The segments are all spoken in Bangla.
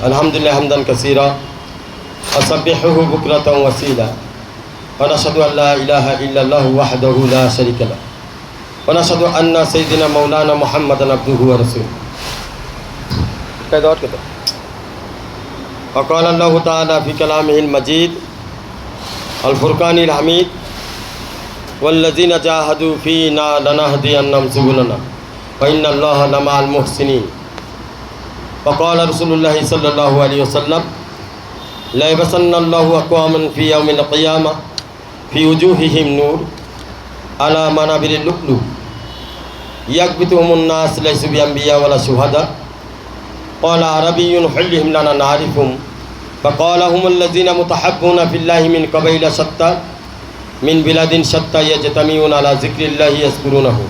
अल्हम्दुलिल्लाह हम्दन कसीरा वसब्बिहुहु बुक्रतन वसीला वनशहदु अन ला इलाहा इल्लल्लाह वहदहु ला शरीका लह वनशहदु अन्ना सय्यिदना मौलाना मुहम्मदन अब्दुहु व रसूलुहु वक़ाल अल्लाहु तआला फ़ी कलामिहिल मजीद अल फुरक़ानिल हमीद वल्लज़ीना जाहदू फ़ीना लनहदियन्नहुम सुबुलना व इन्नल्लाहा लमअल मुहसिनीन वक़ाल रसूलुल्लाहि सल्लल्लाहु अलैहि वसल्लम ला यबअसन्नल्लाहु अक़वामन फ़ी यौमिल क़ियामह फ़ी वुजूहिहिम नूर अला मनाबिरिल लुअ्लुअ यक़बितुहुमुन नास लैसू बिअंबिया वला शुहदा क़ाल अरबियुन हुल्लिहिम लना नारिफुहुम फ़क़ाल हुमुल्लज़ीना मुतहब्बूना फ़िल्लाहि मिन क़बाइल शत्ता मिन बिलादिन शत्ता यजतमिऊना अला ज़िक्रिल्लाहि यज़कुरूनहु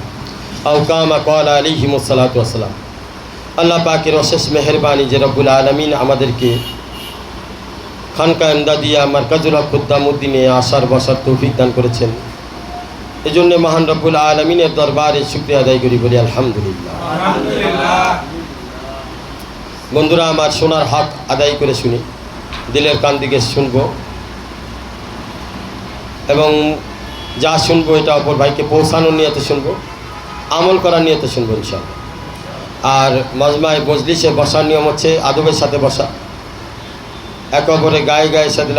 औ कामा क़ाल अलैहिमुस्सलातु वस्सलाम। আল্লাহ পাকের অশেষ মেহেরবানি যে রব্বুল আলামিন আমাদেরকে খানকা ইমদাদিয়া মারকাজুল হক খুদ্দামউদ্দিনে আসার বসার তৌফিক দান করেছেন। এই জন্য মহান রব্বুল আলামিনের দরবারে শুকরিয়া আদায় করি, বলি আলহামদুলিল্লাহ। বন্ধুরা আমার, শোনার হক আদায় করে শুনি, দিলের কান দিকে শুনবো এবং যা শুনবো এটা অপর ভাইকে পৌঁছানোর নিয়তে শুনবো, আমল করার নিয়তে শুনবো ইনশাআল্লাহ। আর মজমায় মজলিসে বসার নিয়ম হচ্ছে আদবের সাথে বসা, একে অপরে গায়ে গায়ের সাথে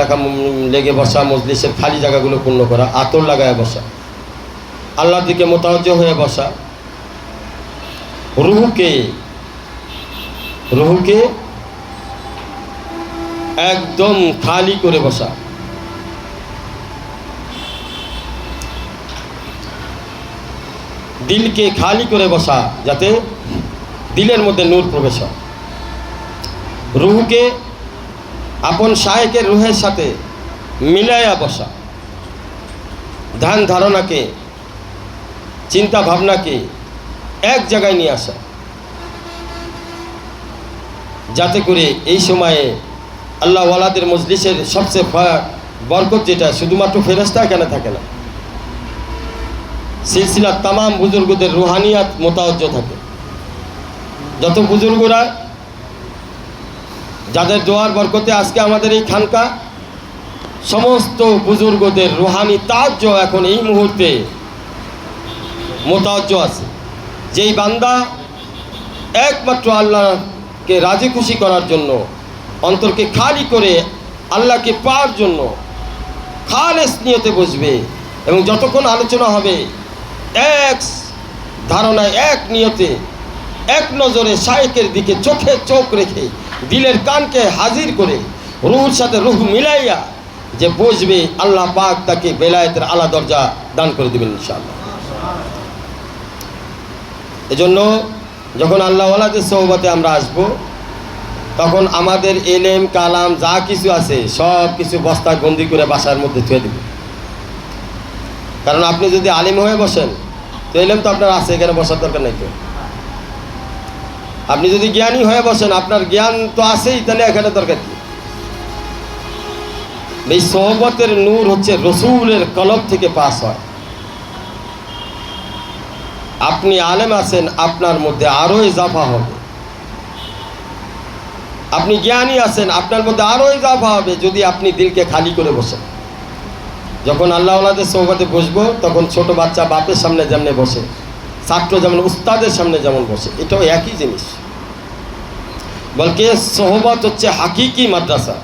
লেগে বসা, মজলিসের খালি জায়গাগুলো পূর্ণ করা, আতর লাগায় বসা, আল্লাহর দিকে মোতাওয়াজ্জহ হয়ে বসা, রুহুকে একদম খালি করে বসা। দিলকে খালি করে বসা যাতে দিলের মধ্যে নূর প্রবেশ হয়। রুহকে আপন শায়েকের রুহের সাথে মিলাইয়া বসা, ধ্যান ধারণাকে চিন্তা ভাবনাকে এক জায়গায় নিয়ে আসা, যাতে করে এই সময়ে আল্লাহ ওয়ালাদের মজলিসের সবচেয়ে বরকত যেটা শুধুমাত্র ফেরেশতা কেন থাকে না, সিলসিলার তামাম বুজুর্গদের রুহানিয়াত মোতাওয়াজ্জ থাকে। যত বুজুর্গরা যাদের দোয়ার বরকতে আজকে আমাদের এই খানকা, সমস্ত বুজুর্গদের রুহানি তাওয়াজ্জ এখন এই মুহূর্তে মোতাওয়াজ্জ আছে। যেই বান্দা একমাত্র আল্লাহকে রাজি খুশি করার জন্য অন্তরকে খালি করে আল্লাহকে পাওয়ার জন্য খালেস নিয়তে বসবে এবং যতক্ষণ আলোচনা হবে এক ধারণায়, এক নিয়তে, এক নজরে শায়েকের দিকে চোখে চোখ রেখে দিলের কানকে হাজির করে রুহুর সাথে রুহ মিলাইয়া যে বসবে, আল্লাহ পাক তাকে বেলায়েতের আলা দরজা দান করে দেবেন ইনশাআল্লাহ। এজন্য যখন আল্লাহ ওয়ালাদের সোহবতে আমরা আসব, তখন আমাদের এলেম কালাম যা কিছু আছে সব কিছু বস্তায় বন্দি করে বাসার মধ্যে থুয়ে দেবে। কারণ আপনি যদি আলিম হয়ে বসেন তো এলেম তো আপনার আছে, এখানে বসার দরকার নেই। তো আপনি যদি জ্ঞানী হয়ে বসেন, আপনার জ্ঞান তো আছেই, তাহলে এখানে দরকার কি? এই সোহবতের নূর হচ্ছে রসুলের কলব থেকে পাস হয়। আপনি আলেম আছেন, আপনার মধ্যে আরো ইজাফা হবে। আপনি জ্ঞানী আছেন, আপনার মধ্যে আরো ইজাফা হবে যদি আপনি দিলকে খালি করে বসেন। যখন আল্লাহ ওয়ালাদের সোহবতে বসবো, তখন ছোট বাচ্চা বাপের সামনে যেমন বসে, ছাত্র যেমন উস্তাদের সামনে যেমন বসে, এটাও একই জিনিস। বলকে সোহবত হচ্ছে হাকিকি মাদ্রাসা,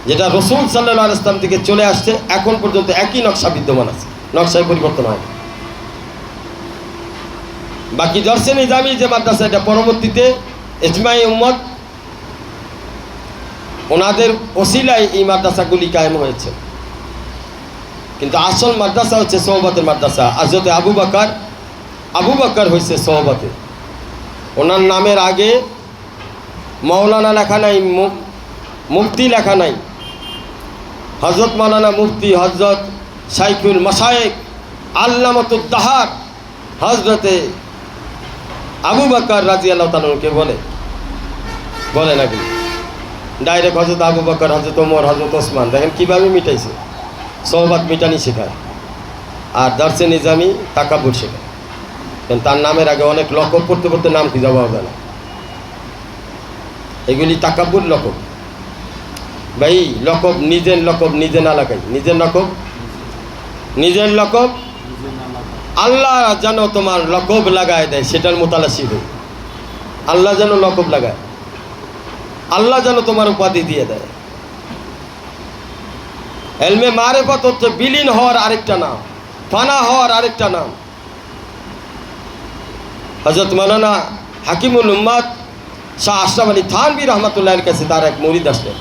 যেটা রসুল সাল্লাল্লাহু আলাইহি ওয়াসাল্লাম থেকে চলে আসছে, এখন পর্যন্ত একই নকশা বিদ্যমান আছে, নকশায় পরিবর্তন হয়। বাকি দর্শে নিজামি যে মাদ্রাসা, এটা পরবর্তীতে ইজমাই উম্মত ওনাদের ওসিলায় এই মাদ্রাসাগুলি কায়েম হয়েছে। কিন্তু আসল মাদ্রাসা হচ্ছে সোহবতের মাদ্রাসা। হযরত আবু বকর হয়েছে সোহবতে। ওনার নামের আগে মৌলানা লেখা নাই, মুফতি লেখা নাই। হযরত মৌলানা মুফতি হযরত শাইখুল মাশায়েখ আল্লামাতুদ দাহার হযরতে আবু বকর রাদিয়াল্লাহু তাআলা কে বলে নাকি ডাইরেক্ট হযরত আবু বকর, হযরত ওমর, হযরত ওসমান। দেখেন কীভাবে মিটাইছে, সোহবত মিটানি শেখায়। আর দর্শে নিজামি তাকাব্বুর শেখায়। কারণ তার নামের আগে অনেক লকব পড়তে পড়তে নাম খুঁজে পাওয়া যায় না। এগুলি তাকাব্বুর লকব। ভাই লকব নিজে না লাগাই, নিজের লকব আল্লাহ যেন তোমার লকব লাগায় দেয়, সেটার মোতালাসি হই। আল্লাহ যেন লকব লাগায়, আল্লাহ যেন তোমার উপাধি দিয়ে দেয়। এলমে মারেফত হচ্ছে বিলীন হওয়ার আরেকটা নাম, ফানা হওয়ার আরেকটা নাম। হযরত মাওলানা হাকিমুল উম্মাত শাহ আশরাফ আলী থানভী রহমাতুল্লাহর কাছে তার এক মুরিদ আসলেন।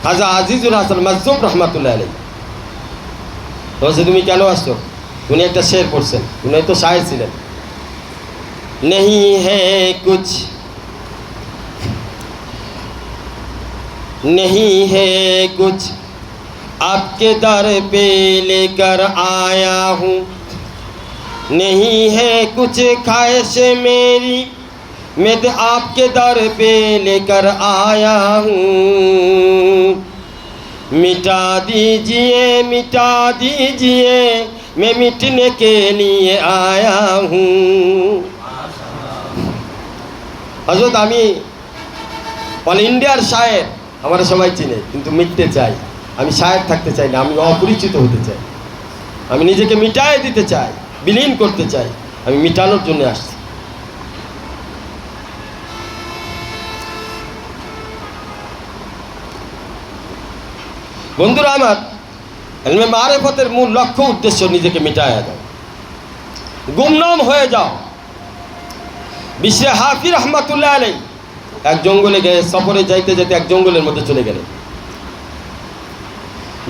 খাজা আজিজুল হাসান মাজজুব রহমাতুল্লাহ আলাইহি। বলছে তুমি কেন আসছো? উনি একটা শের পড়ছেন, উনি তো শায়ের ছিলেন। নেহি হে কুছ नहीं है कुछ आपके दर पे लेकर आया हूँ, नहीं है कुछ ख्वाहिश मेरी मैं तो आपके दर पे लेकर आया हूँ, मिटा दीजिए मैं मिटने के लिए आया हूँ। हजरत आमी অল ইন্ডিয়ার শায়ের, আমরা সবাই চিনে, কিন্তু মিটতে চাই। আমি শায়ের থাকতে চাই না, আমি অপরিচিত হতে চাই, আমি নিজেকে মিটায় দিতে চাই, বিলীন করতে চাই। আমি মিটানোর জন্য আসছি। বন্ধুরা আমার, ইলমে মারিফতের মূল লক্ষ্য উদ্দেশ্য নিজেকে মিটায়া দাও, গুমনাম হয়ে যাও। বিশ্বে হাফি রহমাতুল্লাহ আলাইহি এক জঙ্গলে গিয়ে সফরে যাইতে যেতে এক জঙ্গলের মধ্যে চলে গেলেন।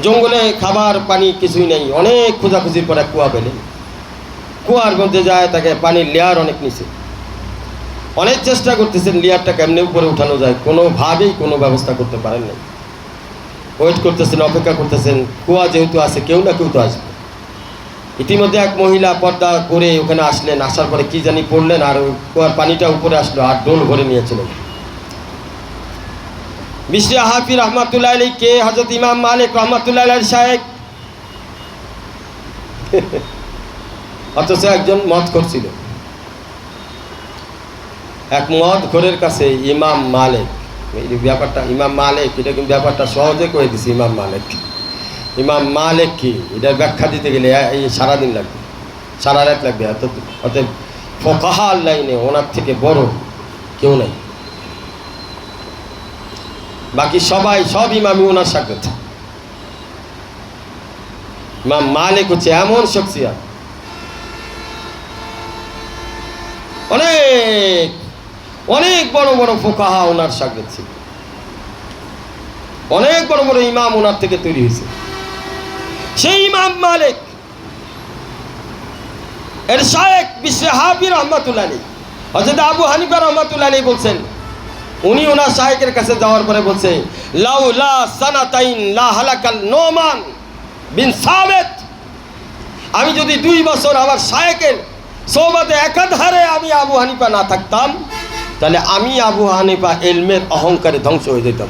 জঙ্গলে খাবার পানি কিছুই নেই, অনেক খোঁজাখুঁজির পর এক কুয়া পেলেন। কুয়ার মধ্যে যায়, তাকে পানির লেয়ার অনেক নিচে, অনেক চেষ্টা করতেছেন লেয়ারটা কেমনে উপরে উঠানো যায়, কোনোভাবেই কোনো ব্যবস্থা করতে পারেন নাই। ওয়েট করতেছেন, অপেক্ষা করতেছেন, কুয়া যেহেতু আছে কেউ না কেউ তো আসবে। ইতিমধ্যে এক মহিলা পর্দা করে ওখানে আসলেন, আসার পরে কি জানি পড়লেন, আর কুয়ার পানিটা উপরে আসলো, আর ডোল ভরে নিয়েছিলেন। বিশ্বে হাফি রহমাতুল্লাহ আলাইহি কে? হযরত ইমাম মালিক রহমাতুল্লাহ আলাইহির শায়েখ। অথচ একজন মদখোর ছিল। এক মদখোরের কাছে ইমাম মালিক, এই ব্যাপারটা ইমাম মালিক, এটা কিন্তু ব্যাপারটা সহজে করে দিছে। ইমাম মালিক কি, এটার ব্যাখ্যা দিতে গেলে এই সারাদিন লাগবে, সারা রাত লাগবে। অতএব ফোকাহার লাইনে ওনার থেকে বড় কেউ নাই। বাকি সব ইমামই ওনার সাক্ষাৎ। ইমাম মালিক হচ্ছে এমন শখসিয়াত, অনেক অনেক বড় বড় ফোকাহা ওনার সাক্ষাৎ ছিল, অনেক বড় বড় ইমাম ওনার থেকে তৈরি হয়েছে। সেই ইমাম মালিক এর শায়েখ বিশ্বে হাফি রহমাতুল্লাহ আলাইহি হযরত আবু হানিফা রহমাতুল্লাহ আলাইহি বলছেন, উনি ওনার শায়েখের কাছে যাওয়ার পরে বলছে, লাউলা সানাতাইন লা হালাকাল নোমান বিন সাবিত, আমি যদি 2 বছর আমার শায়েখের সোহবতে একাধারে আমি আবু হানিফা না থাকতাম, তাহলে আমি আবু হানিফা ইলমের অহংকারে ধ্বংস হয়ে যেতাম।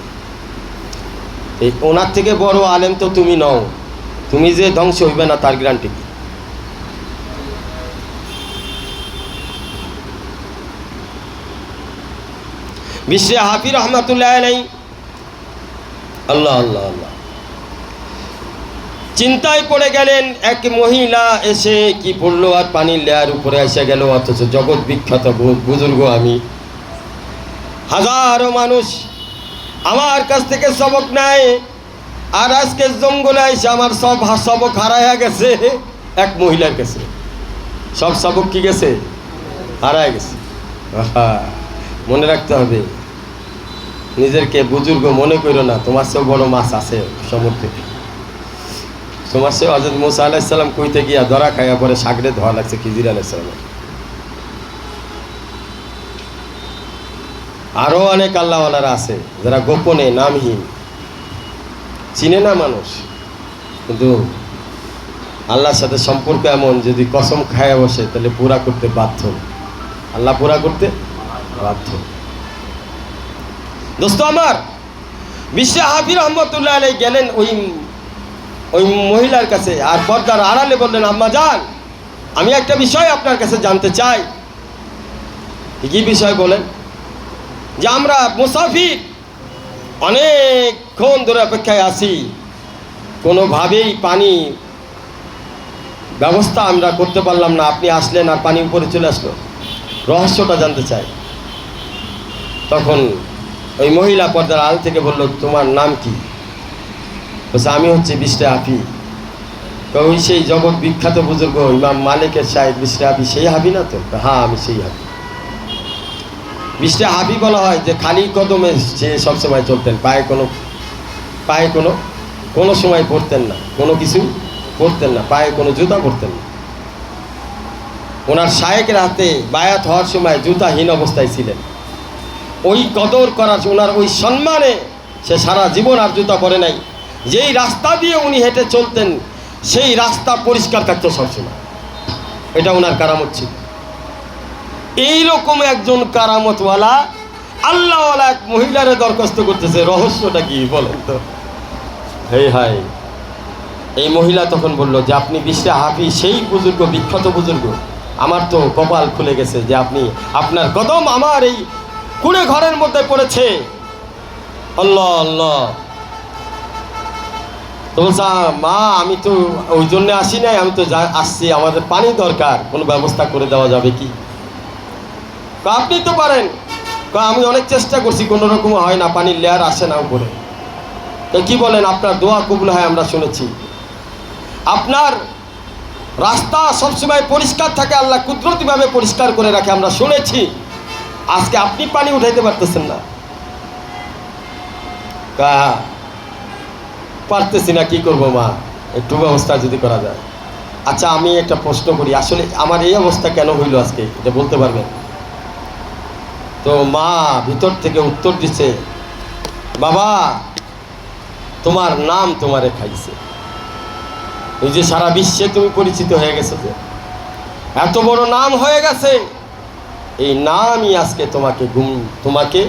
এই ওনার থেকে বড় আলেম তো তুমি নও, তুমি যে ধ্বংস হইবে না তার গ্যারান্টি কি? বিশ্বে হাফি রহমাতুল্লাহ আলাইহি আল্লাহ আল্লাহ আল্লাহ চিন্তায় পড়ে গেলেন। এক মহিলা এসে কি পড়লো, আর পানির লেয়ার উপরে এসে গেল, অথচ জগৎ বিখ্যাত বুজুর্গ আমি। হাজারো মানুষ আমার কাছ থেকে সবক নেয়, আর আজকে জঙ্গলে এসে আমার সব সবক হারাইয়া গেছে এক মহিলার কাছে। সব সবক কি গেছে? হারায় গেছে। মনে রাখতে হবে, নিজেরকে বুজুর্গ মনে করো না, তোমার চেয়েও বড় মাছ আছে সমুদ্রে। তোমার চেয়েও হযরত মুসা আলাইহিস সালাম কইতে গিয়া ধরা খাইয়া পরে সাগরে ধোয়া লাগছে খিজির আলাইহিস সালাম। আরও অনেক আল্লাহওয়ালারা আছে যারা গোপনে নামহীন, চিনে না মানুষ, কিন্তু আল্লাহর সাথে সম্পর্ক এমন, যদি কসম খায়া বসে তাহলে পুরা করতে বাধ্য, আল্লাহ পুরা করতে বাধ্য। দোস্ত আমার, বিশ্বে হাফি রহমাতুল্লাহ আলাইহি গেলেন ওই মহিলার কাছে, আর পর্দার আড়ালে বললেন, আম্মা জান আমি একটা বিষয় আপনার কাছে জানতে চাই। কি বিষয় বলেন? যে আমরা মুসাফির, অনেকক্ষণ ধরে অপেক্ষায় আছি, কোনোভাবেই পানি ব্যবস্থা আমরা করতে পারলাম না। আপনি আসলেন আর পানি উপরে চলে আসলো, রহস্যটা জানতে চাই। তখন ওই মহিলা পর্দার আড়াল থেকে বলল, তোমার নাম কি? বলছে, আমি হচ্ছে বিশরে হাফি। ওই সেই জগৎ বিখ্যাত বুজুর্গ ইমাম মালিকের সাহেব বিশরে হাফি, সেই হাফি না তো? হ্যাঁ, আমি সেই হাফি। বিশরে হাফি বলা হয় যে খালি কদমে সে সবসময় চলতেন, পায়ে কোনো সময় পড়তেন না, কোনো কিছু পড়তেন না, পায়ে কোনো জুতা পরতেন না। ওনার শায়েকের হাতে বায়াত হওয়ার সময় জুতাহীন অবস্থায় ছিলেন। ওই কদর করার, ওনার ওই সম্মানে সে সারা জীবন আর জুতা পরে নাই। যেই রাস্তা দিয়ে উনি হেঁটে চলতেন সেই রাস্তা পরিষ্কার থাকতো সবসময়। এটা ওনার কারামত ছিল। এইরকম একজন কারামতওয়ালা আল্লাহওয়ালা এক মহিলারে দরখাস্ত করতেছে, রহস্যটা কি বলেন তো? হাই, এই মহিলা তখন বলল যে আপনি বিশরে হাফি, সেই বুজুর্গ, বিখ্যাত বুজুর্গ। আমার তো কপাল খুলে গেছে যে আপনার কদম আমার এই কুড়ে ঘরের মধ্যে পড়েছে। আল্লাহ আল্লাহ। তো বলছে, মা আমি তো ওই জন্যে আসি নাই, আমি তো আসছি, আমাদের পানি দরকার, কোনো ব্যবস্থা করে দেওয়া যাবে কি? আপনি তো পারেন। আমি অনেক চেষ্টা করছি, কোনো রকম হয় না, পানির লেয়ার আসে না উপরে। তো কি বলেন, আপনার দোয়া কবুল হয় আমরা শুনেছি। আপনার রাস্তা সবসময় পরিষ্কার থাকে, আল্লাহ কুদরতিভাবে পরিষ্কার করে রাখে আমরা শুনেছি। আজকে আপনি পানি উঠাইতে পারতেছেন না। পারতেছি না, কি করবো মা, একটু ব্যবস্থা যদি করা যায়। আচ্ছা, আমি একটা প্রশ্ন করি, আসলে আমার এই অবস্থা কেন হইল আজকে, এটা বলতে পারবেন? তো মা ভিতর থেকে উত্তর দিচ্ছে, বাবা তোমার নাম তোমারে খাইছে। ওই যে সারা বিশ্বে তুমি পরিচিত হয়ে গেছো, যে এত বড় নাম হয়ে গেছে, এই নামই আজকে তোমাকে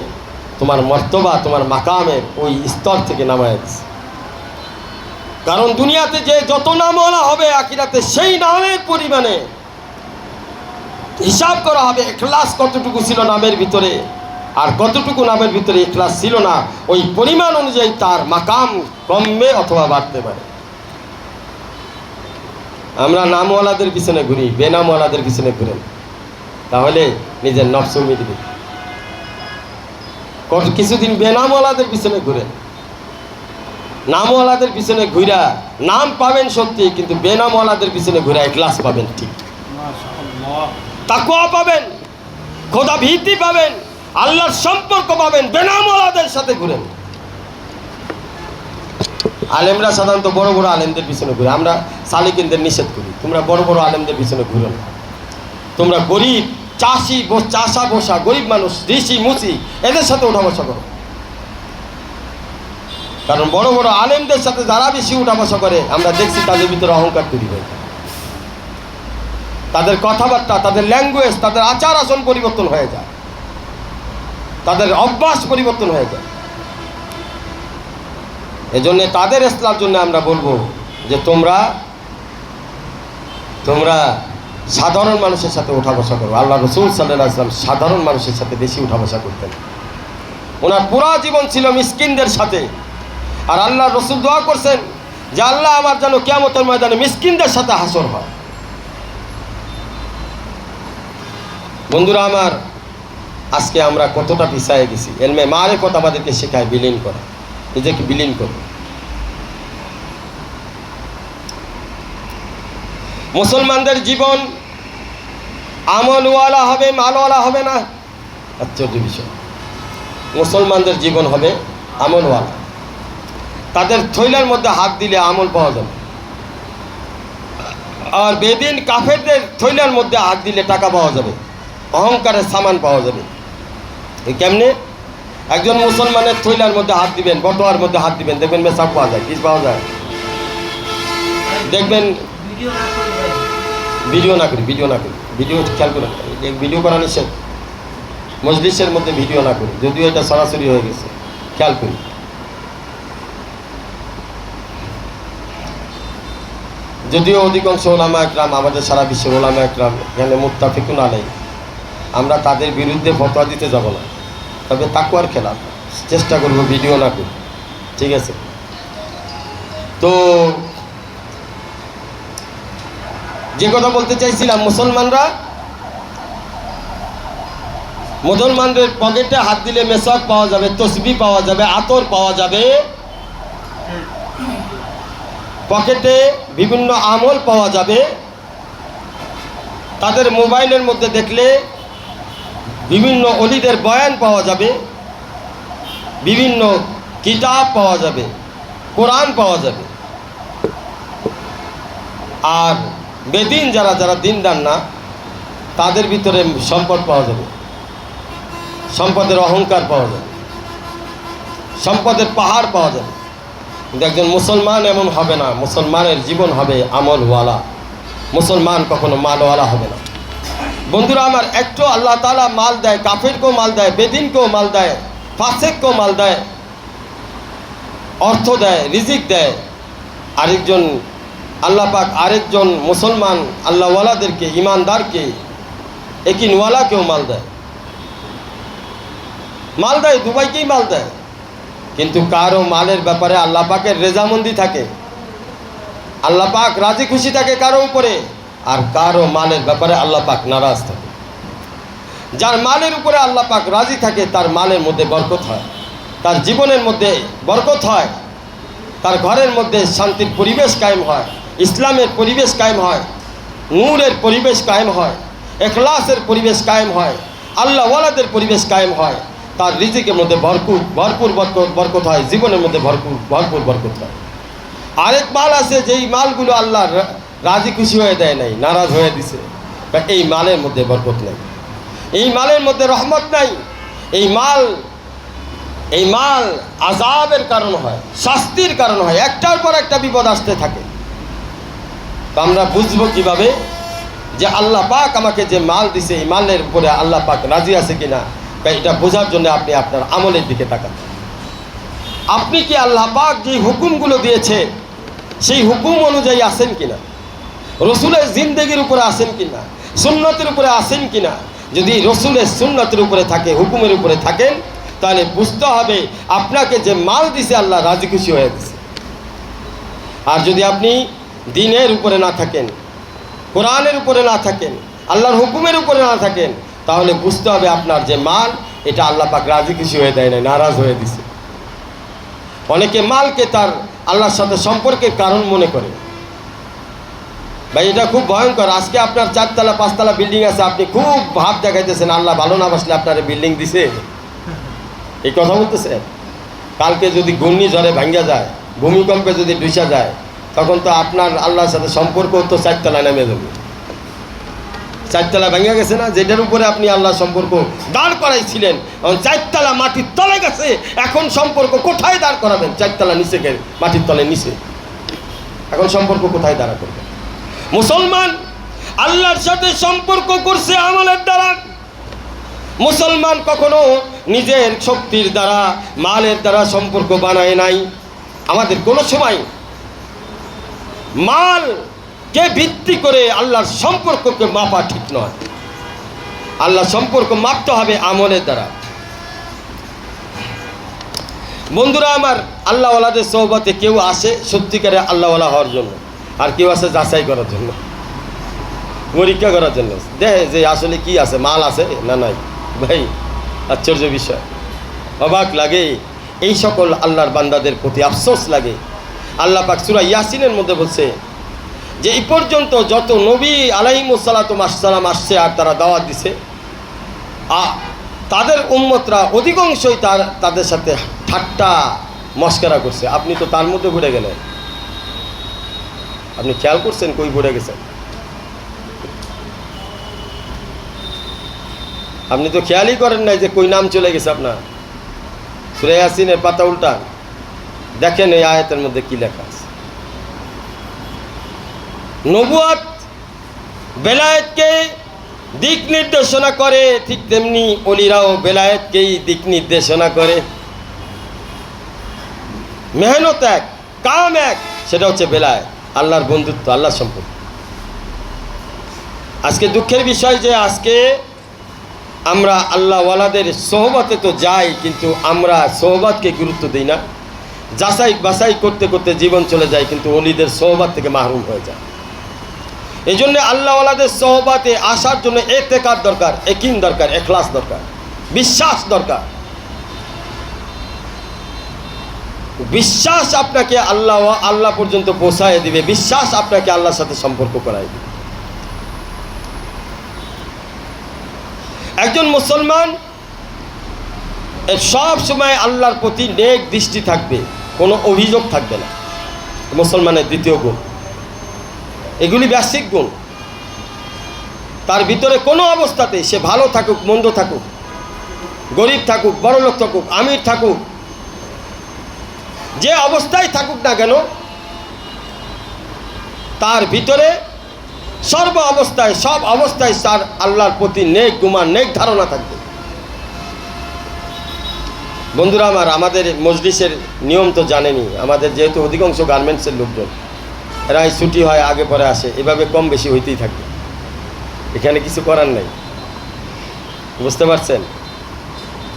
তোমার মর্তবা, তোমার মাকামের ওই স্তর থেকে নামায় দিচ্ছে। কারণ দুনিয়াতে যে যত নামওয়ালা হবে, আখিরাতে সেই নামের পরিমাণে হিসাব করা হবে। ইখলাস কতটুকু ছিল নামের ভিতরে, আর কতটুকু নামের ভিতরে ইখলাস ছিল না, ওই পরিমাণ অনুযায়ী তার মাকাম কমবে অথবা বাড়তে পারে। আমরা নামওয়ালাদের পিছনে ঘুরি, বেনামওয়ালাদের পিছনে ঘুরেন, তাহলে নিজের নফস মিটবে। কিছুদিন বেনামওয়ালাদের পিছনে ঘুরেন, নামওয়ালাদের পিছনে ঘুরা নাম পাবেন সত্যি, কিন্তু বেনামওয়ালাদের পিছনে ঘুরা ইখলাস পাবেন ঠিক, তাকওয়া পাবেন, খোদা ভীতি পাবেন, আল্লাহর সম্পর্ক পাবেন। বেনামওয়ালাদের সাথে ঘুরেন। আলেমরা সাধারণত বড় বড় আলেমদের পিছনে ঘুরে, আমরা সালিকিনদের নিষেধ করি, তোমরা বড় বড় আলেমদের পিছনে ঘুরো না। তোমরা গরিব চাষা বসা গরিব মানুষ, ঋষি মুচি, এদের সাথে উঠা বসা করো। কারণ বড় বড় আলেমদের সাথে যারা বেশি উঠা বসা করে, আমরা দেখছি তাদের ভিতরে অহংকার তৈরি হয়। তাদের কথাবার্তা, তাদের ল্যাঙ্গুয়েজ, তাদের আচার আচরণ পরিবর্তন হয়ে যায়, তাদের অভ্যাস পরিবর্তন হয়ে যায়। এজন্য তাদের ইসলামের জন্য আমরা বলবো যে তোমরা সাধারণ মানুষের সাথে উঠা বসা করো। আল্লাহ রসুল সাল্লাল্লাহু আলাইহি ওয়াসাল্লাম সাধারণ মানুষের সাথে বেশি উঠা বসা করতেন। ওনার পুরা জীবন ছিল মিসকিনদের সাথে। আর আল্লাহ রসুল দোয়া করছেন যে আল্লাহ আমার যেন কিয়ামতের ময়দানে মিসকিনদের সাথে হাসর হয়। বন্ধুরা আমার, আজকে আমরা কতটা পিছায় গেছি। এলমে মারিফত আমাদেরকে শেখায় বিলীন করা, নিজেকে বিলীন করো। মুসলমানদের জীবন আমলওয়ালা হবে, মালওয়ালা হবে না। আশ্চর্য বিষয়, মুসলমানদের জীবন হবে আমলওয়ালা। তাদের থৈলার মধ্যে হাত দিলে আমল পাওয়া যাবে, আর বেদিন কাফেরদের থৈলার মধ্যে হাত দিলে টাকা পাওয়া যাবে, অহংকারের সামান পাওয়া যাবে। কেমনে? একজন মুসলমানের থৈলার মধ্যে হাত দিবেন, বটোয়ার মধ্যে হাত দিবেন, দেখবেন মেসাব পাওয়া যায়, কিস পাওয়া যায়। দেখবেন ভিডিও না করি, ভিডিও খেয়াল করে, ভিডিও করা নিষেধ। মজলিসের মধ্যে ভিডিও না করি, যদিও এটা সরাসরি হয়ে গেছে, খেয়াল করি। যদিও অধিকাংশ ওলামা একরাম, আমাদের সারা বিশ্বের ওলামা একরাম এখানে মুত্তাফিকুন আলাই, আমরা তাদের বিরুদ্ধে ফতোয়া দিতে যাব না, তবে তাকওয়ার খেলাফ চেষ্টা করব ভিডিও না করি, ঠিক আছে? তো যে কথা বলতে চাইছিলাম, মুসলমানদের পকেটে হাত দিলে মেসওয়াক পাওয়া যাবে, তসবিহ পাওয়া যাবে, আতর পাওয়া যাবে, পকেটে বিভিন্ন আমল পাওয়া যাবে। তাদের মোবাইলের মধ্যে দেখলে বিভিন্ন অলিদের বয়ান পাওয়া যাবে, বিভিন্ন কিতাব পাওয়া যাবে, কোরআন পাওয়া যাবে। আর বেদিন যারা যারা দিনদার না, তাদের ভিতরে সম্পদ পাওয়া যাবে, সম্পদের অহংকার পাওয়া যাবে, সম্পদের পাহাড় পাওয়া যাবে। কিন্তু একজন মুসলমান এমন হবে না, মুসলমানের জীবন হবে আমলওয়ালা, মুসলমান কখনো মালওয়ালা হবে না। বন্ধুরা আমার, একটু আল্লাহ তাআলা মাল দেয়, কাফিরকেও মাল দেয়, বেদিনকেও মাল দেয়, ফাসিককেও মাল দেয়, অর্থ দেয়, রিজিক দেয়। আরেকজন আল্লাহ পাক আরেকজন মুসলমান আল্লাহওয়ালাদেরকে, ইমানদারকে, একিনওয়ালাকেও মাল দেয়, দুবাইকেই মাল দেয়। কিন্তু কারো মালের ব্যাপারে আল্লাহ পাকের রেজামন্দি থাকে, আল্লাহ পাক রাজি খুশি থাকে কারো উপরে, আর কারো মালের ব্যাপারে আল্লাহ পাক নারাজ থাকে। যার মালের উপরে আল্লাহ পাক রাজি থাকে তার মালের মধ্যে বরকত হয়, তার জীবনের মধ্যে বরকত হয়, তার ঘরের মধ্যে শান্তির পরিবেশ কায়েম হয়, ইসলামের পরিবেশ কায়েম হয়, নূরের পরিবেশ কায়েম হয়, ইখলাসের পরিবেশ কায়েম হয়, আল্লাহওয়ালাদের পরিবেশ কায়েম হয়। তার রিজিকের মধ্যে ভরপুর বরকত হয়, জীবনের মধ্যে ভরপুর বরকত হয়। আরেক মাল আছে যেই মালগুলো আল্লাহ রাজি খুশি হয়ে দেয় নাই, নারাজ হয়ে দিছে, এই মালের মধ্যে বরকত নাই, এই মালের মধ্যে রহমত নাই। এই মাল আযাবের কারণ হয়, শাস্তির কারণ হয়, একটার পর একটা বিপদ আসতে থাকে। তো আমরা বুঝবো কিভাবে যে আল্লাহ পাক আমাকে যে মাল দিছে, এই মালের উপরে আল্লাহ পাক রাজি আছে কিনা? এটা বোঝার জন্য আপনি আপনার আমলের দিকে তাকান। আপনি কি আল্লাহ পাক যে হুকুমগুলো দিয়েছে সেই হুকুম অনুযায়ী আছেন কিনা? রসুলের জিন্দেগির উপরে আছেন কিনা? সুন্নতের উপরে আছেন কিনা? যদি রসুলের সুন্নতের উপরে থাকে, হুকুমের উপরে থাকেন, তাহলে বুঝতে হবে আপনাকে যে মাল দিছে আল্লাহ রাজি খুশি হয়ে দিছে। আর যদি আপনি দ্বীনের উপরে না থাকেন, কোরআনের উপরে না থাকেন, আল্লাহর হুকুমের উপরে না থাকেন, তাহলে বুঝতে হবে আপনার যে মাল, এটা আল্লাহ পাক রাজি খুশি হয়ে দেয় না, নারাজ হয়ে দিছে। অনেকে মালকে তার আল্লাহর সাথে সম্পর্কের কারণ মনে করে। ভাই, এটা খুব ভয়ঙ্কর। আজকে আপনার 4 তলা 5 তলা বিল্ডিং আছে, আপনি খুব ভাব দেখাইতেছেন আল্লাহ ভালো না বাসলে আপনার বিল্ডিং দিছে, এই কথা বলতেছেন। কালকে যদি ঘূর্ণিঝড়ে ভাঙ্গা যায়, ভূমিকম্পে যদি ডুসা যায়, তখন তো আপনার আল্লাহর সাথে সম্পর্ক তো 4 তলায় নেমে যাবে। 4 তলা ভেঙে গেছে না, যেটার উপরে আপনি আল্লাহ সম্পর্ক দাঁড় করাইছিলেন, 4 তলা মাটির তলে গেছে, এখন সম্পর্ক কোথায় দাঁড় করাবেন? 4 তলা নিচে, মাটির তলে নিচে, এখন সম্পর্ক কোথায় দাঁড়া করবেন? মুসলমান আল্লাহর সাথে সম্পর্ক করছে আমলের দ্বারা। মুসলমান কখনো নিজের শক্তির দ্বারা, মালের দ্বারা সম্পর্ক বানায় নাই। আমাদের কোনো সময় মালকে ভিত্তি করে আল্লাহর সম্পর্ককে মাপা ঠিক নয়। আল্লাহর সম্পর্ক মাপতে হবে আমলের দ্বারা। বন্ধুরা আমার, আল্লাহওয়ালাদের সোহবতে কেউ আসে সত্যিকারে আল্লাহওয়ালা হওয়ার জন্য, আর কেউ আসে যাচাই করার জন্য, পরীক্ষা করার জন্য, দেখে যে আসলে কি আছে, মাল আছে না নাই। ভাই, আশ্চর্য বিষয়, অবাক লাগে। এই সকল আল্লাহর বান্দাদের প্রতি আফসোস লাগে। আল্লাহ পাক সূরা ইয়াসিনের মধ্যে বলছে যে এই পর্যন্ত যত নবী আলাইহিমুস সালাতু ওয়াসসালাম আসছে আর তারা দাওয়াত দিছে, তাদের উম্মতরা অধিকাংশই তাদের সাথে ঠাট্টা মস্করা করছে। আপনি তো তার মধ্যে ঘুরে গেলেন। আপনি খেয়াল করছেন কই ঘুরে গেছেন? আপনি তো খেয়ালই করেন নাই যে কই নাম চলে গেছে আপনার। সূরা ইয়াসিনের পাতা উল্টান, দেখেন এই আয়াতের মধ্যে কি লেখা আছে। নবুয়ত বেলায়েতকে দিক নির্দেশনা করে, ঠিক তেমনি ওলিরাও বেলায়েতকেই দিক নির্দেশনা করে। মেহনত এক, কাম এক, সেটা হচ্ছে বেলায়েত। আল্লাহর বন্ধুত্ব, আল্লাহর সম্পর্ক। আজকে দুঃখের বিষয় যে আজকে আমরা আল্লাহওয়ালাদের সোহবতে তো যাই, কিন্তু আমরা সোহবতকে গুরুত্ব দিই না। যাচাই বাছাই করতে করতে জীবন চলে যায়, কিন্তু ওলিদের সোহবত থেকে মাহরুম হয়ে যায়। এই জন্য আল্লাহওয়ালাদের সোহবতে আসার জন্য ইতিকাদ দরকার, ইয়াকিন দরকার, ইখলাস দরকার, বিশ্বাস দরকার। বিশ্বাস আপনাকে আল্লাহ পর্যন্ত পৌঁছায় দিবে, বিশ্বাস আপনাকে আল্লাহর সাথে সম্পর্ক করায় দিবে। একজন মুসলমান সব সময় আল্লাহর প্রতি নেক দৃষ্টি থাকবে, কোনো অভিযোগ থাকবে না। মুসলমানের দ্বিতীয় গুণ, এগুলি বাহ্যিক গুণ। তার ভিতরে কোনো অবস্থাতে সে ভালো থাকুক, মন্দ থাকুক, গরিব থাকুক, বড়লোক থাকুক, আমির থাকুক, যে অবস্থায় থাকুক না কেন, তার ভিতরে সর্ব অবস্থায়, সব অবস্থায় তার আল্লাহর প্রতি নেক গুমান, নেক ধারণা থাকবে। বন্ধুরা আমার, আমাদের মজলিসের নিয়ম তো জানেনি। আমাদের যেহেতু অধিকাংশ গার্মেন্টসের লোকজন, এরা ছুটি হয় আগে পরে আসে, এভাবে কম বেশি হইতেই থাকবে। এখানে কিছু করার নাই, বুঝতে পারছেন?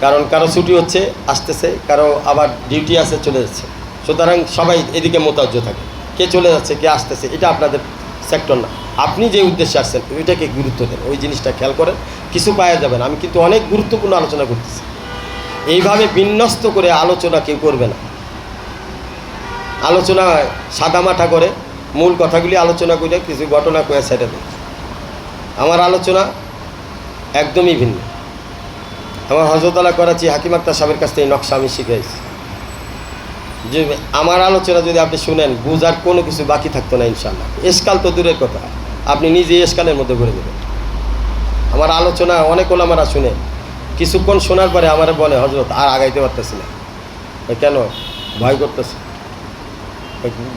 কারণ কারো ছুটি হচ্ছে, আসতেছে, কারো আবার ডিউটি আছে, চলে যাচ্ছে। সুতরাং সবাই এদিকে মোতাজ্জ থাকে, কে চলে যাচ্ছে, কে আসতেছে, এটা আপনাদের সেক্টর না। আপনি যে উদ্দেশ্যে আসছেন ওইটাকে গুরুত্ব দেন, ওই জিনিসটা খেয়াল করেন, কিছু পাওয়া যাবে না। আমি কিন্তু অনেক গুরুত্বপূর্ণ আলোচনা করতেছি। এইভাবে বিন্যস্ত করে আলোচনা কেউ করবে না। আলোচনা সাদামাটা করে মূল কথাগুলি আলোচনা করে কিছু ঘটনা কয়ে ছেড়ে দেয়। আমার আলোচনা একদমই ভিন্ন। আমার হযরত আলা করাচি হাকিম আক্তার সাহেবের কাছ থেকে নকশা আমি শিখেছি যে আমার আলোচনা যদি আপনি শুনেন, বুঝার কোনো কিছু বাকি থাকতো না ইনশাআল্লাহ। এসকাল তো দূরের কথা, আপনি নিজে এসকালের মধ্যে ঘুরে দেবেন। আমার আলোচনা অনেক ওলামারা শুনে, কিছুক্ষণ শোনার পরে আমার বলে, হযরত আর আগাইতে পারতেছি না। কেন? ভয় করতেছে।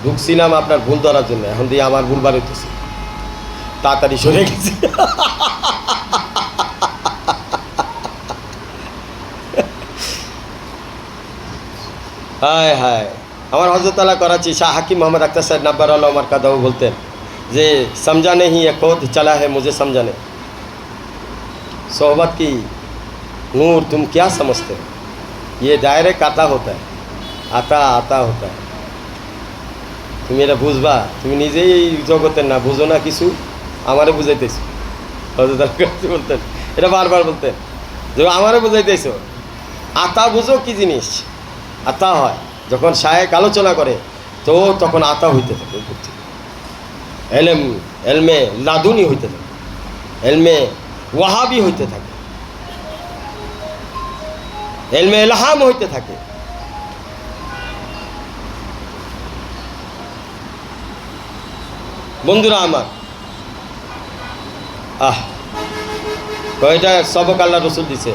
ঢুকছিলাম আপনার ভুল ধরার জন্য, এখন দিয়ে আমার ভুল বার হইতেছে, তাড়াতাড়ি সরে গেছি। হায় হায়। আমার হযরত আলা করাচি শাহ হাকিম মোহাম্মদ আক্তার সাহেব নাব্বার আল্লাহ আমার কাদাও বলতেন যে समझाने ही ये खुद चला है मुझे समझाने। सोहबत की नूर तुम क्या समझते हो? ये डायरेक्ट आता होता है, आता होता है। তুমি এটা বুঝবা, তুমি নিজেই এই জগতের না, বুঝো না কিছু, আমারে বুঝাইতেছো। হযরত আলা করাচি বলতেন, এটা বারবার বলতেন যে আমারে বুঝাইতেছো। আতা বুঝো কি জিনিস? আতা হয় যখন শায়েক আলোচনা করে, তো তখন আতা হইতে থাকে, এলমে লাদুনি হইতে থাকে, এলমে ওয়াহাবি হইতে থাকে, এলমে ইলহাম হইতে থাকে। বন্ধুরা আমার, কয়টা সবক আল্লাহ রসুল দিছে,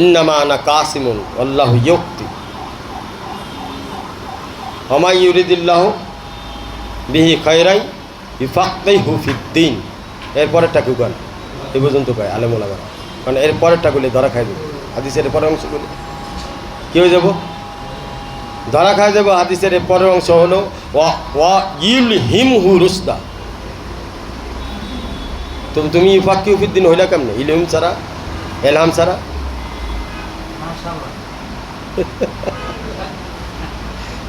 ইন্নামা আনা কাসিমুন আল্লাহু ইউক্তি ওয়া মা ইউরিদিল্লাহু বিহি খায়রান ইউফাক্কিহু ফিদ্দীন। এরপরেরটা কেউ গান এই পর্যন্ত কয় আলেম ওলামা, কারণ এর পরেরটা গুলি ধরা খাই দেবো। হাদিসের পরের অংশগুলি কী হয়ে যাব? ধরা খাই দেবো। হাদিসের পরের অংশ হলো ওয়া ইলহিমহু রুশদা। তুমি ইউফাক্কিহু ফিদ্দীন হইলা কেমনে? ইলহিম ছাড়া, এলহাম ছাড়া।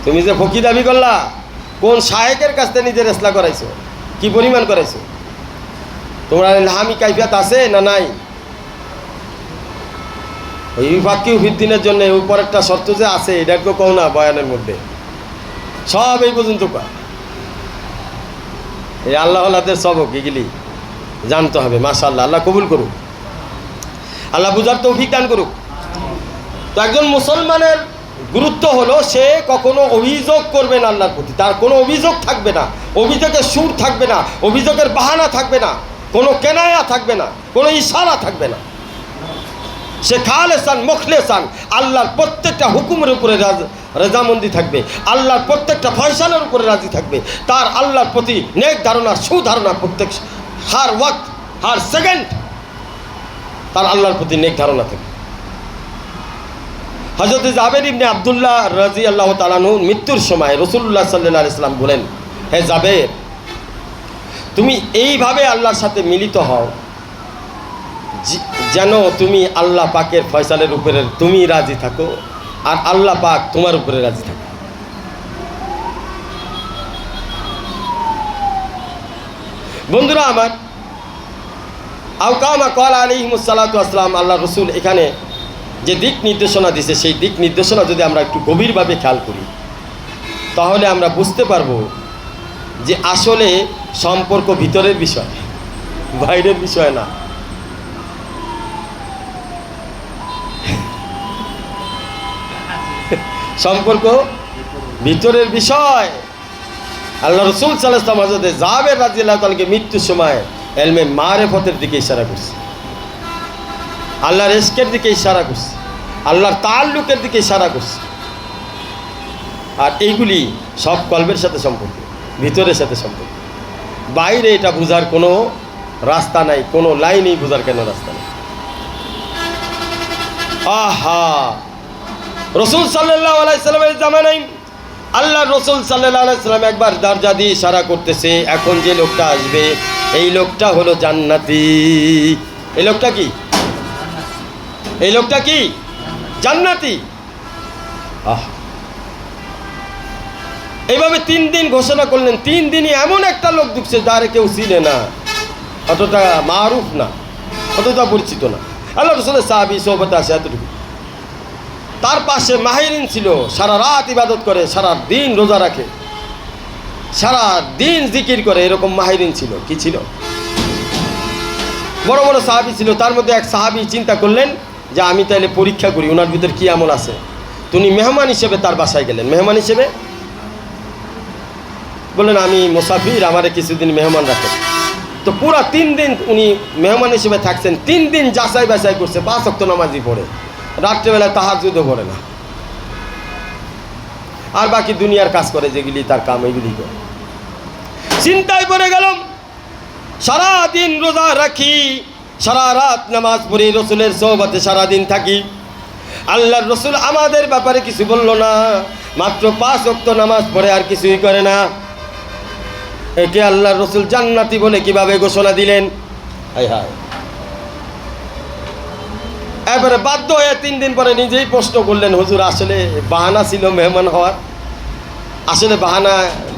তুমি যে ফকি দাবি করলা, কোন শায়েকের কাছ থেকে নিজের ইসলাহ করাইছো? কি পরিমাণ করাইছো? তোমরা ইলহামি কাইফিয়াত আছে না নাই? ওই ইউফাক্কিহু ফিদ্দীনের জন্য উপরেরটা শর্ত যে আছে, এটা তো কও না বয়ানের মধ্যে, সব এই পর্যন্ত কয়। এই আল্লাহওয়ালাদের সবক এগুলি জানতে হবে। মাশাআল্লাহ, আল্লাহ কবুল করুক, আল্লাহ বুঝার তৌফিক দান করুক। তো একজন মুসলমানের গুরুত্ব হলো সে কখনো অভিযোগ করবে না আল্লাহর প্রতি, তার কোনো অভিযোগ থাকবে না, অভিযোগের সুর থাকবে না, অভিযোগের বাহানা থাকবে না, কোনো কেনায়া থাকবে না, কোনো ইশারা থাকবে না। সে খালেসান মুখলেসান আল্লাহর প্রত্যেকটা হুকুমের উপরে রেজামন্দি থাকবে, আল্লাহর প্রত্যেকটা ফয়সালার উপরে রাজি থাকবে। তার আল্লাহর প্রতি নেক ধারণা, সুধারণা, প্রত্যেক হার ওয়াক্ত, হার সেকেন্ড তার আল্লাহর প্রতি নেক ধারণা থাকবে। হযরত জাবের ইবনে আব্দুল্লাহ রাদিয়াল্লাহু তাআলা আনহু মৃত্যুর সময় রাসূলুল্লাহ সাল্লাল্লাহু আলাইহি ওয়াসাল্লাম বলেন, হে জাবের, তুমি এইভাবে আল্লাহর সাথে মিলিত হও যেন তুমি আল্লাহ পাকের ফয়সালের উপরে তুমি রাজি থাকো আর আল্লাহ পাক তোমার উপরে রাজি থাকে। বন্ধুরা আমার, আওকামা ক্বালা আলাইহিমুস সালাতু ওয়াস সালাম, আল্লাহ রসুল এখানে যে দিক নির্দেশনা দিছে সেই দিক নির্দেশনা যদি আমরা একটু গভীরভাবে খেয়াল করি তাহলে আমরা বুঝতে পারবো যে আসলে সম্পর্ক ভিতরের বিষয়, বাইরের বিষয় না। সম্পর্ক ভিতরের বিষয়। আল্লাহ রসুল সাল্লাল্লাহু আলাইহি ওয়াসাল্লাম হযরত জাবের রাদিয়াল্লাহু তাআলাকে মৃত্যুর সময় ইলমে মারিফতের দিকে ইশারা করছে, আল্লাহর ইশকের দিকে ইশারা করছে, আল্লাহর তাআল্লুকের দিকে ইশারা করছে। আর এইগুলি সব কলবের সাথে সম্পর্ক, ভিতরের সাথে সম্পর্ক। বাইরে এটা বোঝার কোনো রাস্তা নাই, কোনো লাইনেই বোঝার কেন রাস্তা নেই। আহা, রসুল সাল্লাল্লাহু আলাইহি সাল্লামের জামানায় আল্লাহ রসুল সাল্লাল্লাহু আলাইহি সাল্লাম একবার দরজা দিয়ে ইশারা করতেছে, এখন যে লোকটা আসবে এই লোকটা হলো জান্নাতি। এই লোকটা কি? এই লোকটা কি? জান্নাতি। এইভাবে 3 দিন ঘোষণা করলেন। 3 দিনই এমন একটা লোক ঢুকছে যার কেউ চিনে না, অতটা মারুফ না, অতটা পরিচিত না। আল্লাহ রসুলের সাহাবী সোহবতে আসে এতটুকু। তার পাশে মাহিরিন ছিল, সারা রাত ইবাদত করে, সারা দিন রোজা রাখে, সারা দিন জিকির করে, এরকম মাহিরিন ছিল। কি ছিল? বড় বড় সাহাবী ছিল। তার মধ্যে এক সাহাবী চিন্তা করলেন যে আমি তাইলে পরীক্ষা করি ওনার ভিতরে কী আমল আছে। তিনি মেহমান হিসেবে তার বাসায় গেলেন। মেহমান হিসেবে বললেন, আমি মুসাফির, আমারে কিছুদিন মেহমান রাখেন। তো পুরা 3 দিন উনি মেহমান হিসেবে থাকছেন। 3 দিন যাচাই বাছাই করছে, 5 ওয়াক্ত নামাজই পড়ে, রাত্রেবেলায় তাহাজ্জুদও পড়ে না, আর বাকি দুনিয়ার কাজ করে যেগুলি তার কাম, এগুলি করে। চিন্তায় পড়ে গেলাম, সারাদিন রোজা রাখি, সারা রাত নামাজ পড়ি, রসুলের সোহবতে সারাদিন থাকি, আল্লাহর রসুল আমাদের ব্যাপারে কিছু বলল না, মাত্র 5 ওয়াক্ত নামাজ পড়ে আর কিছুই করে না। একে আল্লাহর রসুল জান্নাতি বলে কিভাবে ঘোষণা দিলেন? হায় হায়। এবারে বাধ্য হয়ে 3 দিন পরে নিজেই প্রশ্ন করলেন, হুজুর আসলে বাহানা ছিল মেহমান হওয়ার, আসলে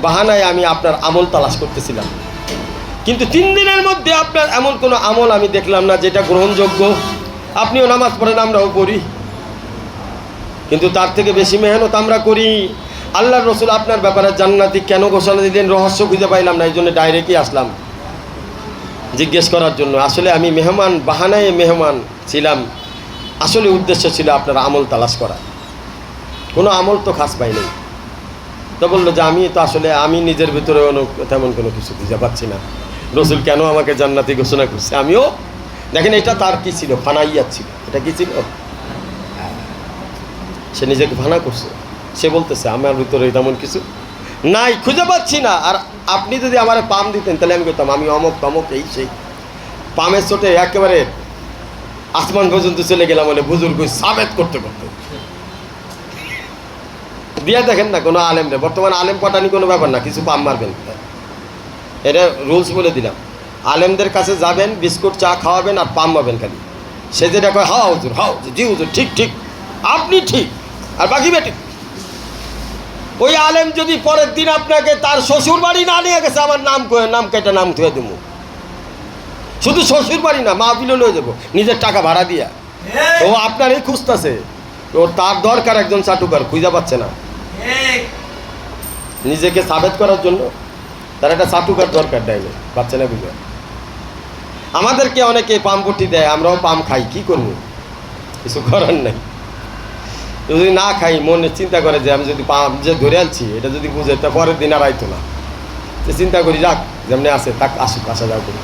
বাহানায় আমি আপনার আমল তালাশ করতেছিলাম, কিন্তু 3 দিনের মধ্যে আপনার এমন কোনো আমল আমি দেখলাম না যেটা গ্রহণযোগ্য। আপনিও নামাজ পড়েন, আমরাও পড়ি, কিন্তু তার থেকে বেশি মেহনত আমরা করি। আল্লাহর রসুল আপনার ব্যাপারে জান্নাতি কেন ঘোষণা দিলেন রহস্য খুঁজে পাইলাম না, এই জন্য ডাইরেক্টই আসলাম জিজ্ঞেস করার জন্য। আসলে আমি মেহমান, বাহানায় মেহমান ছিলাম, আসলে উদ্দেশ্য ছিল আপনার আমল তালাশ করা, কোনো আমল তো খাস পাই নাই। তো বললো যে আমি তো আসলে আমি নিজের ভিতরে তেমন কোনো কিছু খুঁজে পাচ্ছি না, রসুল কেন আমাকে জান্নাতি ঘোষণা করছে। আমিও দেখেন এটা তার কি ছিল, ফানাইয়াত ছিল। এটা কি ছিল? সে নিজেকে ফানা করছে। সে বলতেছে আমার ভিতরে তেমন কিছু নাই, খুঁজে পাচ্ছি না। আর আপনি যদি আমার পাম দিতেন তাহলে আমি করতাম আমি অমক তমক, এই সেই। পামের চোটে একেবারে আসমান পর্যন্ত চলে গেলাম বলে বুজুর্গ সাবেত করতে করতে দিয়া। দেখেন না কোনো আলেমরে, বর্তমান আলেম পটানি কোনো ব্যাপার না, কিছু পাম মারবেন, এটা রুলস বলে দিলাম। আলেমদের কাছে যাবেন, বিস্কুট চা খাওয়াবেন আর পাম পাবেন খালি। সে যেটা কয় হা হুজুর, হাও জি হুজুর, ঠিক ঠিক, আপনি ঠিক, আর বাকি বেটি। ওই আলেম যদি পরের দিন আপনাকে তার শ্বশুর বাড়ি না নিয়ে গেছে, আমার নাম কেটে নাম থুয়ে দেবো। শুধু শ্বশুর বাড়ি না, মাহফিলও লয়ে যাবো নিজের টাকা ভাড়া দিয়া। ও আপনারই খুঁজতেছে, ওর তার দরকার একজন চাটুকার, খুঁজে পাচ্ছে না। নিজেকে সাবেত করার জন্য তার একটা চাটুকার দরকার, ডাইলে পাচ্ছে না বুঝে। আমাদেরকে অনেকে পাম পট্টি দেয়, আমরাও পাম খাই, কি করবো, কিছু করার নাই। যদি না খাই মনে চিন্তা করে যে আমি যদি পাম যে ধরে আনছি এটা যদি বুঝে তা পরের দিন আর আইতো না, চিন্তা করি যাক যেমনি আসে তাক আসুক, আসা যাও করি,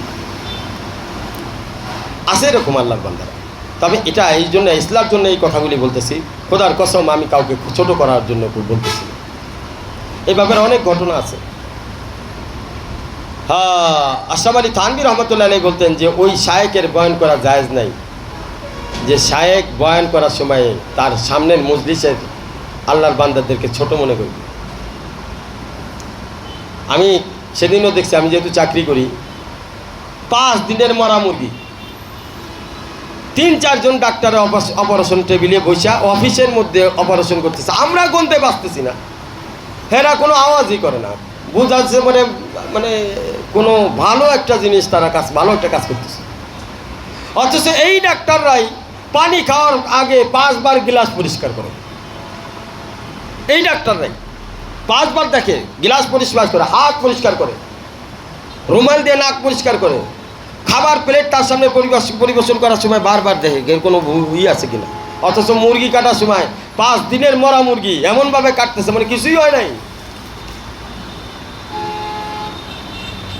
আসে এরকম আল্লাহর বান্দারা। তবে এটা এই জন্য ইসলামের জন্য এই কথাগুলি বলতেছি, খোদার কসম আমি কাউকে ছোট করার জন্য বলতেছি। এই ব্যাপারে অনেক ঘটনা আছে। হ্যাঁ, আশরাফ আলী থানভী রহমতুল্লাহ আলাইহি বলতেন যে ওই শায়েকের বয়ান করা জায়েজ নাই, যে শায়েক বয়ান করার সময় তার সামনের মজলিসের আল্লাহর বান্দাদেরকে ছোট মনে করবে। আমি সেদিনও দেখছি, আমি যেহেতু চাকরি করি, 5 দিনের মরা মুরগি 3-4 জন ডাক্তার অপারেশন টেবিলে বসে অফিসের মধ্যে অপারেশন করতেছে, আমরা গন্ধে বাঁচতেছি না, হেরা কোনো আওয়াজই করে না, বোঝা যাচ্ছে মানে মানে কোনো ভালো একটা জিনিস তারা ভালো একটা কাজ করতেছে। অথচ এই ডাক্তাররাই পানি খাওয়ার আগে 5 বার গ্লাস পরিষ্কার করে, এই ডাক্তাররাই 5 বার দেখে, গ্লাস পরিষ্কার করে, হাত পরিষ্কার করে, রুমাল দিয়ে নাক পরিষ্কার করে, খাবার প্লেট তার সামনে পরিবেশন করার সময় বারবার দেখে কোনো আছে কিনা। অথচ মুরগি কাটার সময় 5 দিনের মরা মুরগি এমনভাবে কাটতেছে মানে কিছুই হয় নাই,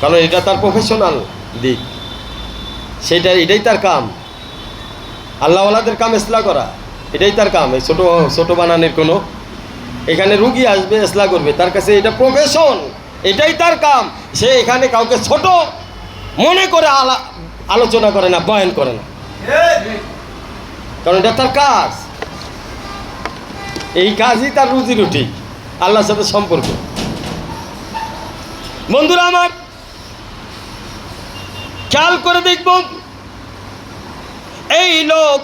কারণ এটা তার প্রফেশনাল দিক, এটাই তার কাম। আল্লাহওয়ালাদের কাম ইসলাহ করা, এটাই তার কাম। এই ছোট বানানোর কোনো, এখানে রুগী আসবে ইসলাহ করবে, তার কাছে এটা প্রফেশন, এটাই তার কাম। সে এখানে কাউকে ছোট মনে করে আলোচনা করে না, বয়ান করে না, কারণ এটা তার কাজ, এই কাজই তার রুজি রুটি, আল্লাহর সাথে সম্পর্ক। বন্ধুরা আমার, খেয়াল করে দেখব, এই লোক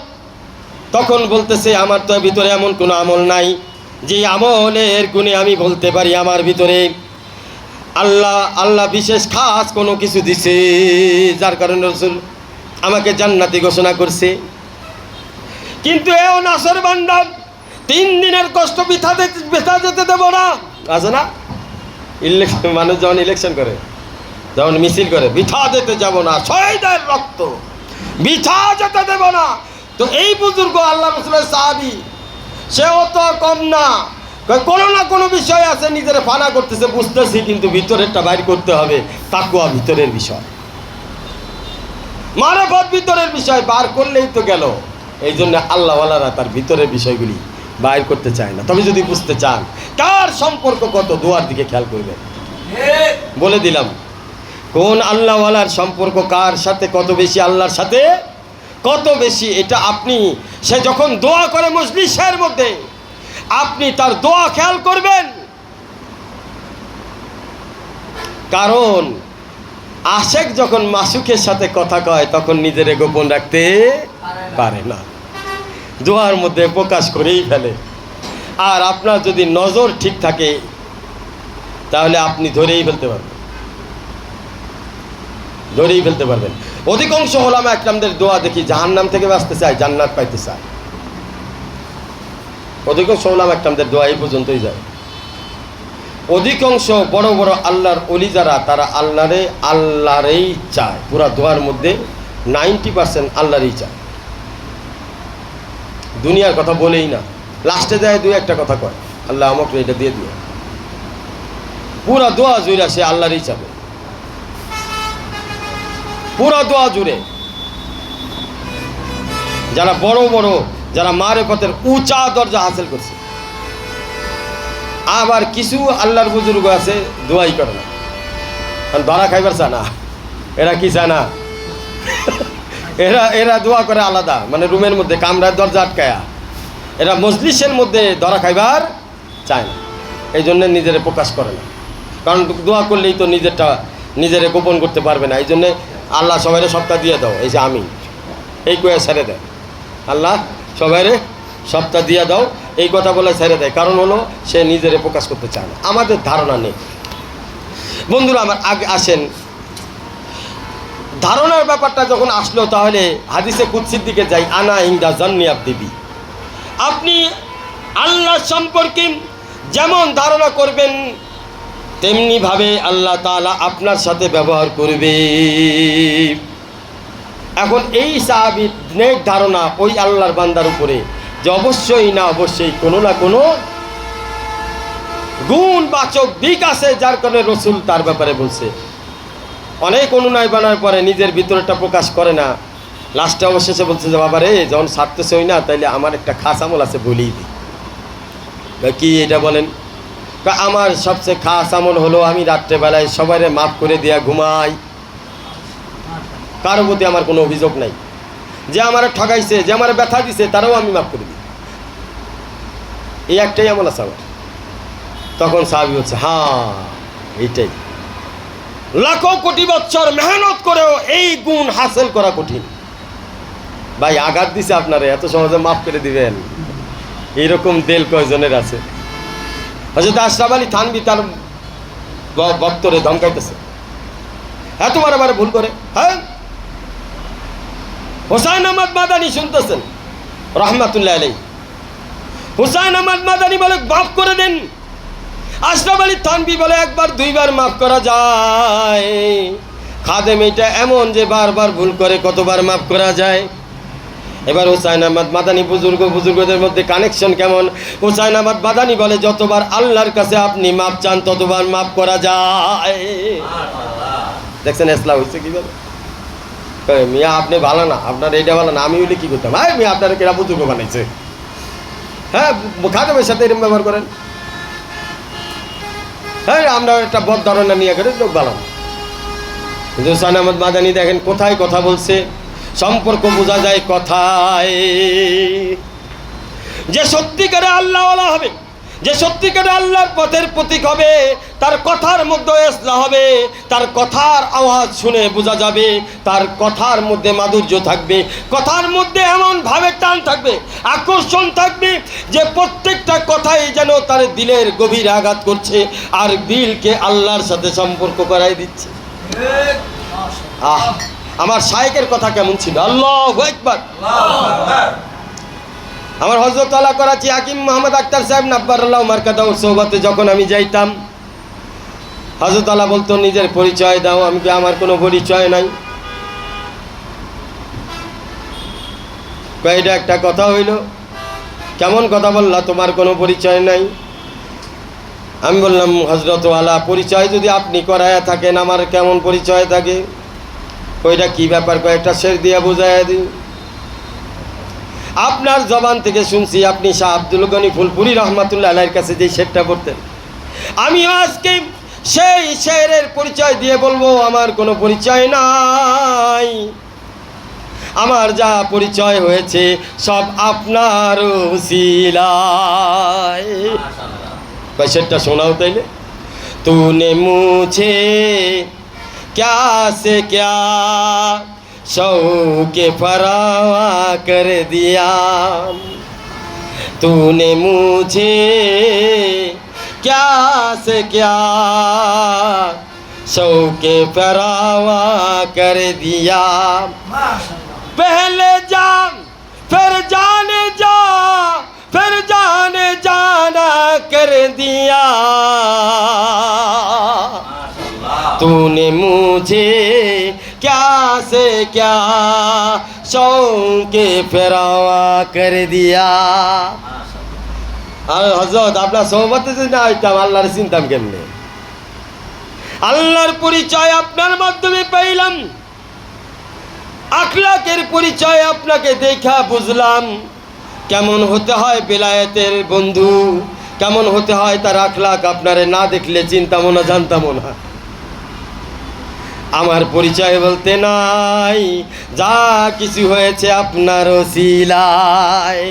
তখন বলতেছে আমার তো ভিতরে এমন কোনো আমল নাই যে আমলের গুণে আমি বলতে পারি আমার ভিতরে আল্লাহ বিশেষ খাস কোনো কিছু দিছে, যার কারণে রাসূল আমাকে জান্নাতি ঘোষণা করছে। কিন্তু এও নাসর বান্দা, 3 দিনের কষ্ট বৃথা যেতে দেব না, আছে না ইলেকশন, মানুষ যখন ইলেকশন করে, যখন মিছিল করে, বৃথা যেতে যাব না, শহীদের রক্ত বৃথা যেতে দেব না। তো এই বুজুর্গ আল্লাহ রাসূলের সাহাবী, সেও তো কম না, কোনো না কোনো বিষয় আছে, নিজের ফানা করতেছে বুঝতেছি, কিন্তু ভিতরেরটা বাইর করতে হবে। তাকওয়া ভিতরের বিষয়, মারফত ভিতরের বিষয়, বার করলেই তো গেল। এই জন্য আল্লাহওয়ালারা তার ভিতরের বিষয়গুলি বাইর করতে চায় না। তবে যদি বুঝতে চান কার সম্পর্ক কত, দোয়ার দিকে খেয়াল করবেন। বলে দিলাম কোন আল্লাহওয়ালার সম্পর্ক কার সাথে কত বেশি, আল্লাহর সাথে কত বেশি, এটা আপনি, সে যখন দোয়া করে মজলিসের মধ্যে, আপনি তার দোয়া খেয়াল করবেন। কারণ আশেক যখন মাসুকের সাথে কথা কয় তখন নিজের গোপন রাখতে পারে না, দোয়ার মধ্যে প্রকাশ করেই ফেলে। আর আপনার যদি নজর ঠিক থাকে তাহলে আপনি ধরেই ফেলতে পারবেন। অধিকাংশ ওলামা একরামদের দোয়া দেখি জাহান্নাম থেকে বাঁচতে চায়, জান্নাত পাইতে চায়। অধিকাংশ ওলামা একরামদের দোয়া এই পর্যন্তই যায়। অধিকাংশ বড় বড় আল্লাহর ওলি যারা, তারা আল্লাহরেই চায়, পুরা দোয়ার মধ্যে 90% আল্লাহরই চায়, দুনিয়ার কথা বলেই না। লাস্টে যায় 2-1টা কথা কয়, আল্লাহ আমাকে এটা দিয়ে দিও। পুরা দোয়া জুড়ে সে আল্লাহরই চাবে, পুরা দোয়া জুড়ে। যারা বড় বড়, যারা মারেফতের উঁচা দরজা হাসিল করছে, আবার কিছু আল্লাহর বুজুর্গ আছে দোয়াই করে না, কারণ ধরা খাইবার চায় না। এরা কি চায় না, এরা দোয়া করে আলাদা, মানে রুমের মধ্যে কামরার দরজা আটকায়া, এরা মজলিসের মধ্যে ধরা খাইবার চায় না। এই জন্য নিজেরে প্রকাশ করে না, কারণ দোয়া করলেই তো নিজেরে গোপন করতে পারবে না। এই জন্যে আল্লাহ সবাইরে সপ্তাহ দিয়ে দাও, এই যে আমি এই কয়ে ছেড়ে দেয়, আল্লাহ সবাইরে সপ্তাহ দিয়ে দাও, এই কথা বলে ছেড়ে দেয়। কারণ হলো সে নিজেরে প্রকাশ করতে চায় না, আমাদের ধারণা নেই। বন্ধুরা আমার, আগে আসেন ধারণার ব্যাপারটা যখন আসলো, তাহলে হাদিসে কুদসির দিকে যাই। আনা ইনদা জান্নি আবদি বি, আপনি আল্লাহ সম্পর্কে যেমন ধারণা করবেন তেমনিভাবে আল্লাহ তাআলা আপনার সাথে ব্যবহার করবে। এখন এই সাহাবীর নেক ধারণা ওই আল্লাহর বান্দার উপরে যে অবশ্যই না অবশ্যই কোনো না কোনো গুণবাচক দিক আছে, যার কারণে রাসূল তার ব্যাপারে বলছে। অনেক অনুনয় বানার পরে নিজের ভিতরটা প্রকাশ করে না, লাস্টে অবশেষে বলছে যে বাবা রে, যখন ছাড়তেছই না তাইলে আমার একটা খাস আমল আছে বলেই দিই। কি এটা বলেন? আমার সবচেয়ে খাস আমল হলো আমি রাত্রেবেলায় সবাইরে মাফ করে দিয়া ঘুমাই, কারো প্রতি আমার কোনো অভিযোগ নাই। যে আমার ঠকাইছে, যে আমার ব্যথা দিছে, তারাও আমি মাফ করে দিই। এই একটাই আমল আছে আমার। তখন সাহাবী বলছে, হ্যাঁ এইটাই, লাখো কোটি বছর মেহনত করেও এই গুণ হাসিল করা কঠিন। ভাই আঘাত দিছে আপনারে, এত সহজে মাফ করে দিবেন? এইরকম দিল কয়জনের আছে? হযরত আশরাফ আলী থানভী তার ভক্তরে ধমকাইতেছে, এত বারে ভুল করে। হ্যাঁ, হুসাইন আহমদ মাদানী শুনতেছেন রহমাতুল্লাহ আলাইহি। হুসাইন আহমদ মাদানী বলে মাফ করে দেন। আশরাফ আলী থানভী বলে একবার দুইবার মাফ করা যায়। খাদেম এটা এমন যে বারবার ভুল করে, কতবার মাফ করা যায়? এবার হুসাইন আহমদ মাদানী বুজুর্গদের মধ্যে কানেকশন কেমন? হুসাইন আহমদ মাদানী বলে যতবার আল্লাহর কাছে আপনি মাপ চান ততবার মাফ করা যায়। দেখছেন ইসলাম হচ্ছে কিভাবে? মিয়া আপনি ভালো না, আপনার এইটা ভালো না, আমি হইলে কি করতাম? হ্যাঁ মিয়া আপনারা কেরা বুজুর্গ বানাইছে? হ্যাঁ, খাদেমের সাথে এরকম ব্যবহার করেন। হ্যাঁ, আমরা একটা বদ ধারণা নিয়ে করে লোক ভালো না। কিন্তু হুসাইন আহমদ মাদানী দেখেন কোথায় কথা বলছে, সম্পর্ক বোঝা যায় কথায়। যে সত্যিকারে আল্লাহওয়ালা হবে, যে সত্যিকারে আল্লাহর পথের প্রতীক হবে, তার কথার মধ্যে ইসলাহ হবে, তার কথার আওয়াজ শুনে বোঝা যাবে, তার কথার মধ্যে মাধুর্য থাকবে, কথার মধ্যে এমন ভাবে টান থাকবে, আকর্ষণ থাকবে যে প্রত্যেকটা কথাই যেন তার দিলের গভীর আঘাত করছে আর দিলকে আল্লাহর সাথে সম্পর্ক করাই দিচ্ছে। আমার শায়েকের কথা কেমন ছিল? আল্লাহু আকবার। আমার হযরত আলা করাচি হাকিম মোহাম্মদ আক্তার সাহেব নাব্বারাল্লাহু মারকাদাহু সোহবতে যখন আমি যাইতাম, হযরত আলা বলতো নিজের পরিচয় দাও। আমি কি আমার কোনো পরিচয় নাই? কয়টা একটা কথা হইল, কেমন কথা বললা, তোমার কোনো পরিচয় নাই? আমি বললাম হযরত আলা পরিচয় যদি আপনি করায়া থাকেন আমার কেমন পরিচয় থাকে? ওইটা কি ব্যাপার, কয়েকটা শের দিয়ে বুঝাইয়া দিই। আপনার জবান থেকে শুনছি আপনি শাহ আব্দুল গনি ফুলপুরি রহমাতুল্লাহ আলাইহির কাছে যে শেরটা পড়তেন, আমিও আজকে সেই শেরের পরিচয় দিয়ে বলবো আমার কোনো পরিচয় নাই। আমার যা পরিচয় হয়েছে সব আপনার উসিলায়। শেরটা শোনাও তাইলে। তूने मुझे क्या से क्या शौक़े फरावा कर दिया, तूने मुझे क्या से क्या शौक़े फरावा कर दिया, पहले जान फिर जाने जा फिर जाने जाना कर दिया, तूने मुझे क्या से क्या शौक़े फरावा कर दिया। আর হযরত আপনার সোহবতে যদি না হইতাম আল্লাহর চিন্তাম কেমনে? আল্লাহর পরিচয় আপনার মাধ্যমে পাইলাম, আখলাকের পরিচয় আপনাকে দেখা বুঝলাম কেমন হতে হয় বেলায়েতের বন্ধু, কেমন হতে হয় তার আখলাক আপনারে না দেখলে চিন্তামও না জানতামও না। আমার পরিচয় বলতে নাই, যা কিছু হয়েছে আপনার ওসিলায়।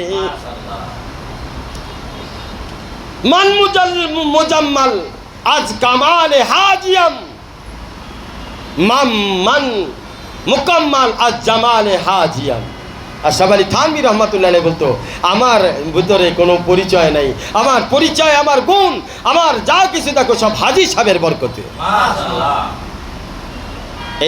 মান মুজাম্মাল আজ কামালে হাজিয়াম, মান মুকাম্মাল আজ জামালে হাজিয়াম। আশরাফ আলী থানভী রহমাতুল্লাহ আলাইহি বলতো আমার ভিতরে কোনো পরিচয় নাই, আমার পরিচয় আমার গুণ, আমার যা কিছু দেখো সব হাজী সাহেবের বরকতে।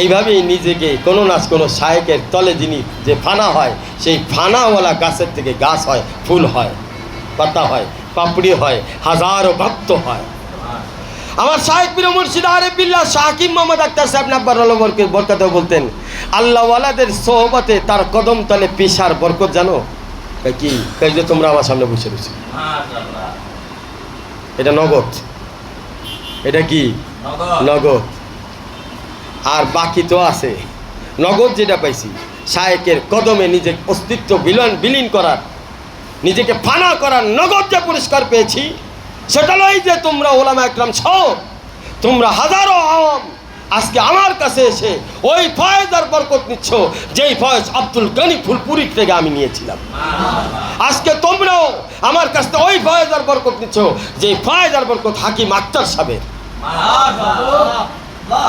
এইভাবেই নিজেকে কোনো না কোনো শায়েকের তলে যিনি যে ফানা হয়, সেই ফানাওয়ালা গাছের থেকে গাছ হয়, ফুল হয়, পাতা হয়, পাপড়ি হয়, হাজারো ভক্ত হয়। আমার শায়েক পীর মুর্শিদ আরিফ বিল্লাহ শাহ হাকিম মোহাম্মদ আক্তার সাহেব নাব্বারাল্লাহু বরকাতুহু বলতেন আল্লাহওয়ালাদের সোহবতে তার কদম তলে পেশার বরকত জানো কি? যে তোমরা আমার সামনে বসে রয়েছে, এটা নগদ। এটা কি নগদ? আর বাকি তো আছে। নগদ যেটা পাইছি শায়েকের কদমে নিজের অস্তিত্ব বিলীন করার, নিজেকে ফানা করার নগদ যে পুরস্কার পেয়েছি সেটা নয় যে তোমরা ওলামা একরাম সহ, তোমরা হাজারো আওয়াম, আজকে আমার কাছে এসে ওই ফয়েজ আর বরকত নিচ্ছ যেই ফয়েজ আব্দুল গনি ফুলপুরি থেকে আমি নিয়েছিলাম। আজকে তোমরাও আমার কাছ থেকে ওই ফয়েজ আর বরকত নিচ্ছ যেই ফয়েজ আর বরকত হাকিম আক্তার সাহেবের।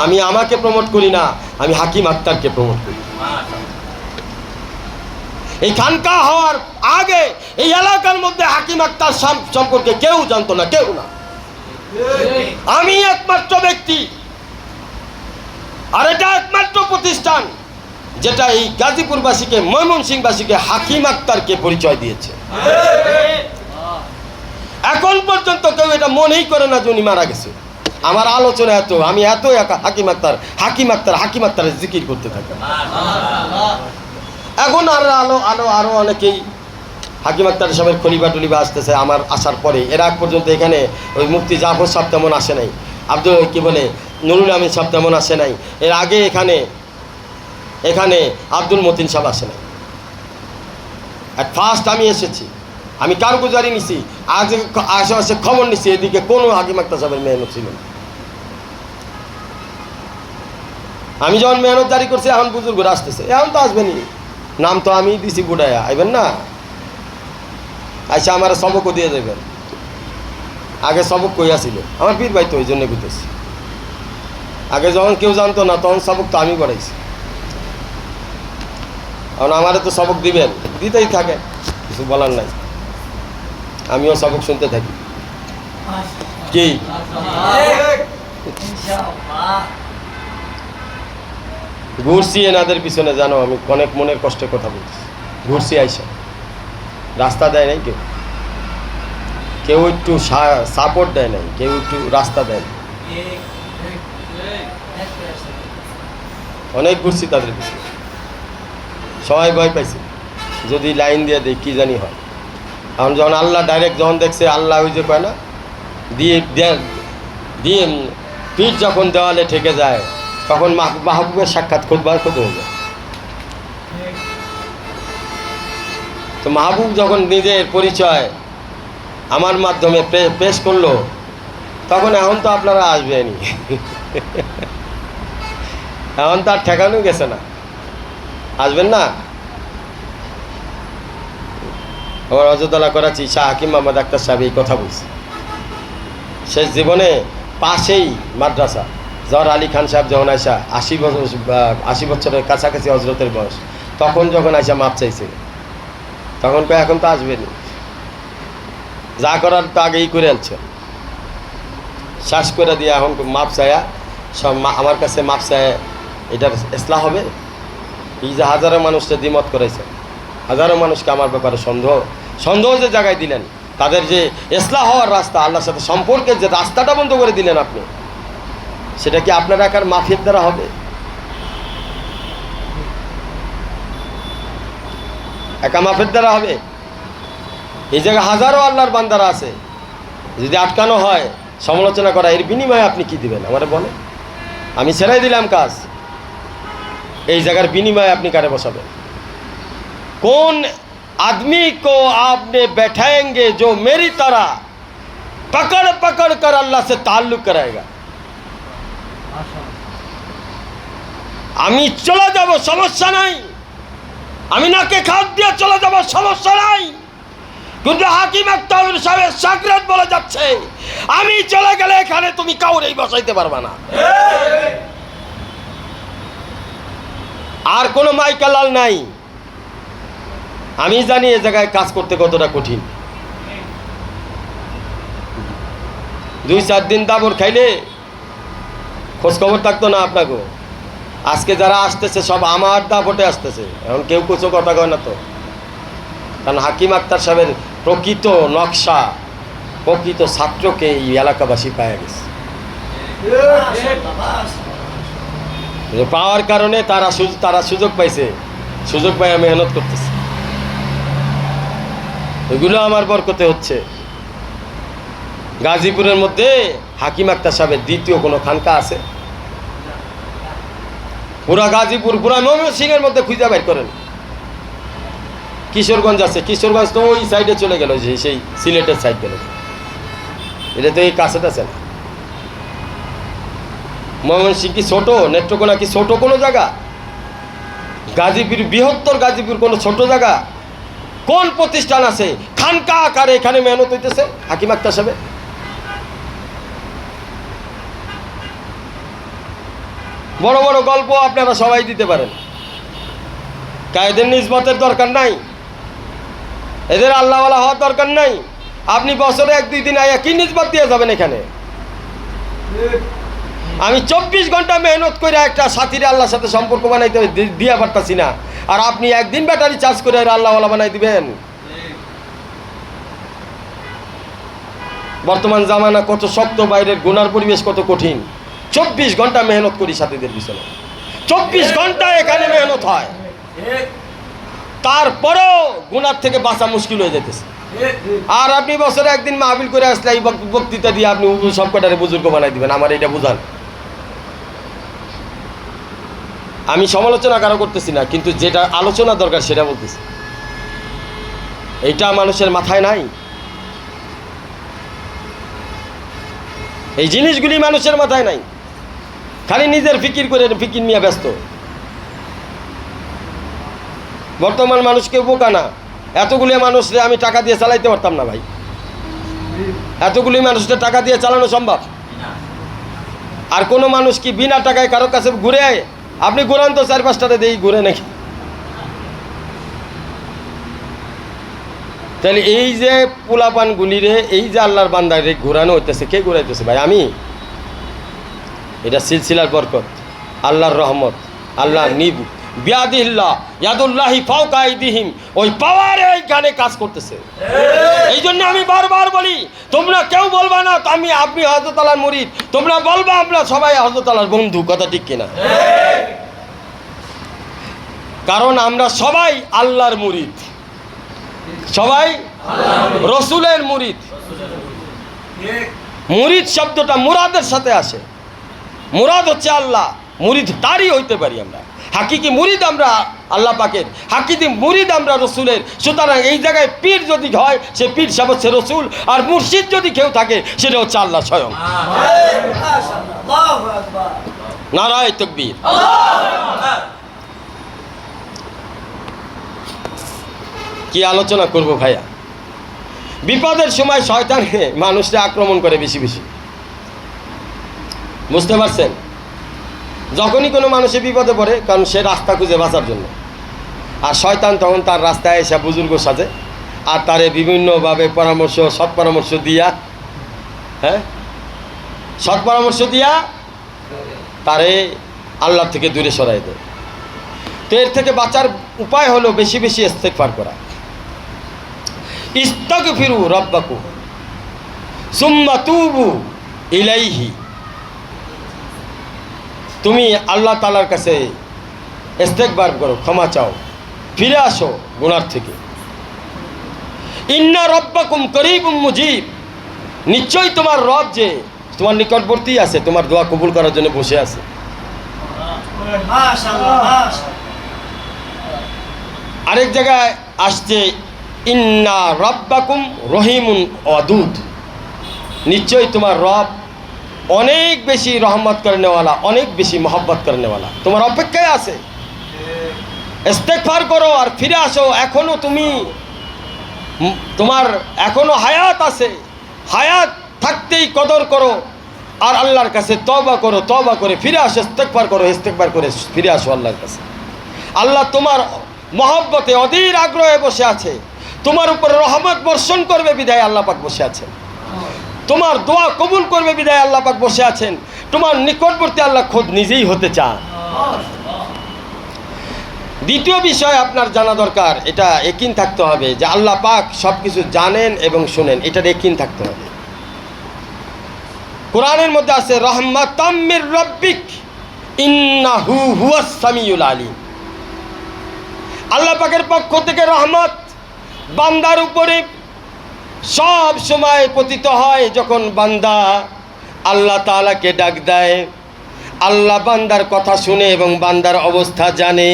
আমি আমাকে প্রমোট করি না, আমি হাকিম আক্তারকে প্রমোট করি। এই খানকা হওয়ার আগে এই এলাকার মধ্যে হাকিম আক্তার সম্পর্কে কেউ জানতো না, কেউ না। আমি একমাত্র ব্যক্তি, আর এটা একমাত্র প্রতিষ্ঠান যেটা এই গাজীপুরবাসীকে, ময়মনসিংহবাসীকে হাকিম আক্তারকে পরিচয় দিয়েছে। এখন পর্যন্ত কেউ এটা মনেই করে না যে উনি মারা গেছে। আমার আলোচনা এত, আমি এত হাকিম আক্তার হাকিম আক্তার হাকিম আক্তারের জিকির করতে থাকি। এখন আরো অনেকেই হাকিম আক্তার সাহেবের খলিফা টলিফা আসতেছে আমার আসার পরে। এর আগ পর্যন্ত এখানে ওই মুফতি জাফর সাহেব তেমন আসে নাই, নুরুল আমিন সাহেব তেমন আসে নাই। এর আগে এখানে আব্দুল মতিন সাহেব আসে নাই। অ্যাট ফার্স্ট আমি এসেছি, আমি কারগুজারি নিছি, আশেপাশে খবর নিছি, এদিকে কোনো হাকিম আক্তার সাহেবের মেহনত ছিল না। আমি যখন মেহনত জারি করছি এখন বুজুর্গরা আসতেছে, এখন তো আসবেনি, নাম তো আমি দিছি বুড়াইয়া, আইবেন না, আচ্ছা আমার সবকও দিয়ে দেবেন। আগে সবক কইয়া ছিল আমার পীর ভাই, তো ওই জন্য বুঝতেছি। আগে যখন কেউ জানতো না তখন সবক তো আমি পড়াইছি, এখন আমারে তো সবক দিবেন, দিতেই থাকে, কিছু বলার নাই। আমিও সবক শুনতে থাকি। কি ঘুরছি এনাদের পিছনে, জানো আমি অনেক মনের কষ্টে কথা বলছি। ঘুরছি আইসা, রাস্তা দেয় নাই, কেউ একটু সাপোর্ট দেয় নাই, কেউ একটু রাস্তা দেয় না। অনেক ঘুরছি তাদের পিছনে, সবাই ভয় পাইছে যদি লাইন দিয়ে দেয় কি জানি হয়। এখন যখন আল্লাহ ডাইরেক্ট যখন দেখছে, আল্লাহ ওই যে কয় না, দিয়ে পিঠ যখন দেওয়ালে ঠেকে যায় তখন মাহবুবের সাক্ষাৎ খুদ হয়ে যায়। তো মাহবুব যখন নিজের পরিচয় আমার মাধ্যমে পেশ করলো, তখন এখন তো আপনারা আসবেনই, এখন তো আর ঠেকানো গেছে না, আসবেন না। আমার অযোধ্যা করাচ্ছি শাহ হাকিম মোহাম্মদ আক্তার সাহেব এই কথা বলছে। শেষ জীবনে পাশেই মাদ্রাসা, জহর আলী খান সাহেব যখন আইসা 80 বছরের কাছাকাছি হজরতের বয়স, তখন যখন আইসা মাপ চাইছে, তখন কয় এখন তো আসবেনি, যা করার তো আগেই করে আলছে, শ্বাস করে দিয়ে এখন মাপ চায়া সব আমার কাছে মাপ চায়, এটার ইসলাহ হবে। এই যে হাজারো মানুষকে দ্বিমত করেছে, হাজারো মানুষকে আমার ব্যাপারে সন্দেহ যে জায়গায় দিলেন, তাদের যে ইসলাহ হওয়ার রাস্তা, আল্লাহর সাথে সম্পর্কের যে রাস্তাটা বন্ধ করে দিলেন আপনি, সেটা কি আপনার একার মাফিয়ার দ্বারা হবে? একা মাফিয়ার দ্বারা হবে? এই জায়গায় হাজারো আল্লাহর বান্দারা আছে, যদি আটকানো হয় সমালোচনা করা, এর বিনিময়ে আপনি কি দিবেন আমারে বলে? আমি ছেড়াই দিলাম কাজ, এই জায়গার বিনিময়ে আপনি কারে বসাবেন? कौन आदमी को आपने बैठाएंगे जो मेरी तरह पकड़ पकड़ कर अल्लाह से ताल्लुक कराएगा? আমি চলে যাব, সমস্যা নাই, আমি নাকে খাদ দিয়ে চলে যাব, সমস্যা নাই, কিন্তু হাকিম আক্তার সাহেবের শাগরেদ বলে যাচ্ছে আমি চলে গেলে এখানে তুমি কাউরেই বসাইতে পারবে না। আর কোনো মাইকালাল নাই। আমি জানি এ জায়গায় কাজ করতে কতটা কঠিন। 2-4 দিন দাবর খাইলে খোঁজখবর থাকতো না আপনাকে। আজকে যারা আসতেছে সব আমার দাপটে আসতেছে, এখন কেউ কিছু কথা কয় না তো, কারণ হাকিম আক্তার সাহেবের প্রকৃত নকশা, প্রকৃত ছাত্রকে এই এলাকাবাসী পাওয়া গেছে। পাওয়ার কারণে তারা সুযোগ পাইছে, সুযোগ পাইয়া মেহনত করতেছে, এগুলো আমার বরকতে হচ্ছে। গাজীপুরের মধ্যে হাকিম আক্তার সাহেবের দ্বিতীয় কোনো খানকা আছে? পুরা গাজীপুর, পুরা ময়মনসিংহের মধ্যে খুঁজে বের করেন। কিশোরগঞ্জ আছে, কিশোরগঞ্জ তো ওই সাইডে চলে গেল, সেই সিলেটের সাইড গেল, এটা তো এই কাছে আছে না। ময়মনসিংহ কি ছোট? নেত্রকোনা কি ছোট কোনো জায়গা? গাজীপুর, বৃহত্তর গাজীপুর কোনো ছোট জায়গা? কোন প্রতিষ্ঠান আছে খানকা আকারে এখানে মেহনত হইতেছে হাকিম আক্তার সাহেব? বড় বড় গল্প আপনারা সবাই দিতে পারেন, এদের নিসবতের দরকার নাই, এদের আল্লাহওয়ালা হওয়ার দরকার নাই। আপনি বছরে 1-2 দিন আয়া কি নিসবত দিয়ে যাবেন এখানে? আমি 24 ঘন্টা মেহনত করে একটা সাথীরে আল্লাহর সাথে সম্পর্ক বানাইতে দিয়া পারতাছি না, আর আপনি একদিন ব্যাটারি চার্জ করে আল্লাহওয়ালা বানাই দিবেন? বর্তমান জামানা কত শক্ত, বাইরের গুনার পরিবেশ কত কঠিন। 24 ঘন্টা মেহনত করি সাথীদের পিছনে, 24 ঘন্টা এখানে মেহনত হয়, তারপরেও গুনার থেকে বাঁচা মুশকিল হয়ে যেতেছে। আর আপনি বছরে একদিন মাহফিল করে আসলে এই বক্তৃতা দিয়ে আপনি সব কটারে বুজুর্গ বানাই দিবেন, আমার এটা বুঝান। আমি সমালোচনা কারো করতেছি না, কিন্তু যেটা আলোচনা দরকার সেটা বলতেছি। এইটা মানুষের মাথায় নাই, এই জিনিসগুলি মানুষের মাথায় নাই, খালি নিজের ফিকির করে ফিকির নিয়ে ব্যস্ত। বর্তমান মানুষ কেউ বোকা না। এতগুলি মানুষরে আমি টাকা দিয়ে চালাইতে পারতাম না ভাই, এতগুলি মানুষকে টাকা দিয়ে চালানো সম্ভব? আর কোনো মানুষ কি বিনা টাকায় কারো কাছে ঘুরে? আপনি ঘুরান তো 4-5টাতে দেই ঘুরে নাকি? তাহলে এই যে পোলাপানগুলিরে, এই যে আল্লাহর বান্দারে ঘুরানো হইতেছে, কে ঘুরাইতেছে ভাই? আমি? এটা সিলসিলার বরকত, আল্লাহর রহমত, আল্লাহর নিবু বিয়াদিল্লাহ ইয়াদুল্লাহি ফাওকা আইদিহিম, ওই পাওয়ারে এইখানে কাজ করতেছে। এই জন্য আমি বারবার বলি, তোমরা কেউ বলবা না আপনি হযরত আল্লাহর মুরিদ, তোমরা বলবা আমরা সবাই হযরত আল্লাহর বন্ধু। কথা ঠিক কিনা? কারণ আমরা সবাই আল্লাহর মুরিদ, সবাই রসুলের মুরিদ। মুরিদ শব্দটা মুরাদের সাথে আসে, মুরাদ হচ্ছে আল্লাহ, মুরিদ তারই হইতে পারি আমরা। হাকিকি মুরিদ আমরা আল্লাহ পাকের, হাকিকি মুরিদ আমরা রসুলের। সুতরাং এই জায়গায় পীর যদি হয়, সে পীর সাহেব হচ্ছে রসুল, আর মুর্শিদ যদি কেউ থাকে সেটা হচ্ছে আল্লাহ স্বয়ং। নারায়ে তাকবীর। কি আলোচনা করব ভাইয়া? বিপদের সময় শয়তান মানুষকে আক্রমণ করে বেশি বেশি, বুঝতে পারছেন? যখনই কোনো মানুষের বিপদে পড়ে, কারণ সে রাস্তা খুঁজে বাঁচার জন্য, আর শয়তান তখন তার রাস্তায় এসে বুজুর্গ সাজে, আর তারে বিভিন্নভাবে সৎ পরামর্শ দিয়া, সৎ পরামর্শ দিয়া তারে আল্লাহ থেকে দূরে সরাই দেয়। তো এর থেকে বাঁচার উপায় হলো বেশি বেশি ইস্তেগফার করা। ইস্তাগফিরু রাব্বাকুম সুম্মা তুবু ইলাইহি, তুমি আল্লাহ তাআলার কাছে ইস্তেগফার করো, ক্ষমা চাও, ফিরে আসো গুনার থেকে। ইন্না রাব্বাকুম করিবুম মুজিব, নিশ্চয়ই তোমার রব যে তোমার নিকটবর্তী আছে, তোমার দোয়া কবুল করার জন্য বসে আছে। আরেক জায়গায় আসছে ইন্না রাব্বাকুম রহিমুন ওয়াদুদ, নিশ্চয়ই তোমার রব অনেক বেশি রহমত করেনেওয়ালা, অনেক বেশি মহব্বত করেনেওয়ালা, তোমার অপেক্ষায় আছে। ইস্তেগফার করো আর ফিরে আসো, এখনো তোমার এখনো হায়াত আছে, হায়াত থাকতেই কদর করো, আর আল্লাহর কাছে তওবা করো, তওবা করে ফিরে আসো, ইস্তেগফার করো, ইস্তেগফার করে ফিরে আসো আল্লাহর কাছে। আল্লাহ তোমার মহব্বতে অধীর আগ্রহে বসে আছে, তোমার উপরে রহমত বর্ষণ করবে বিধায় আল্লাহ পাক বসে আছেন, তোমার দোয়া কবুল করবে বিধায় আল্লাহ পাক বসে আছেন, তোমার নিকটবর্তী আল্লাহ খোদ নিজেই হতে চান। দ্বিতীয় বিষয় আপনার জানা দরকার, এটা ইয়াকিন থাকতে হবে যে আল্লাহ পাক সব কিছু জানেন এবং শোনেন, এটার ইয়াকিন থাকতে হবে। কোরআনের মধ্যে আছে রহমাতাম মির রাব্বিক ইন্নাহু হুয়াস সামিউল আলিম, আল্লাহ পাকের পক্ষ থেকে রহমত বান্দার উপরে সব সময় পতিত হয় যখন বান্দা আল্লাহ তাআলাকে ডাক দেয়, আল্লাহ বান্দার কথা শুনে এবং বান্দার অবস্থা জানে,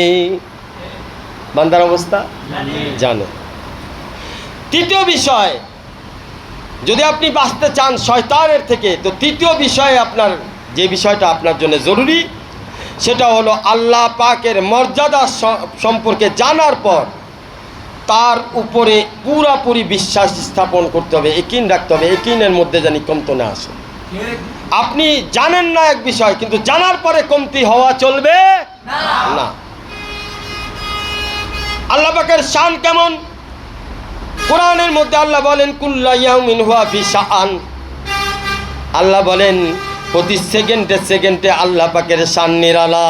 বান্দার অবস্থা জানে। তৃতীয় বিষয়, যদি আপনি বাঁচতে চান শয়তানের থেকে, তো তৃতীয় বিষয়ে আপনার যে বিষয়টা আপনার জন্য জরুরি সেটা হলো আল্লাহ পাকের মর্যাদা সম্পর্কে জানার পর তার উপরে পুরাপুরি বিশ্বাস স্থাপন করতে হবে, ইয়াকিন রাখতে হবে, ইয়াকিনের মধ্যে জানি কমতি না আসে। আপনি জানেন না এক বিষয়, কিন্তু জানার পরে কমতি হওয়া চলবে না। আল্লাহ পাকের শান কেমন? কোরআনের মধ্যে আল্লাহ বলেন কুল্লা ইয়াউমিন হুয়া ফি শাআন। আল্লাহ বলেন প্রতি সেকেন্ডে সেকেন্ডে আল্লাহ পাকের শান নিরালা,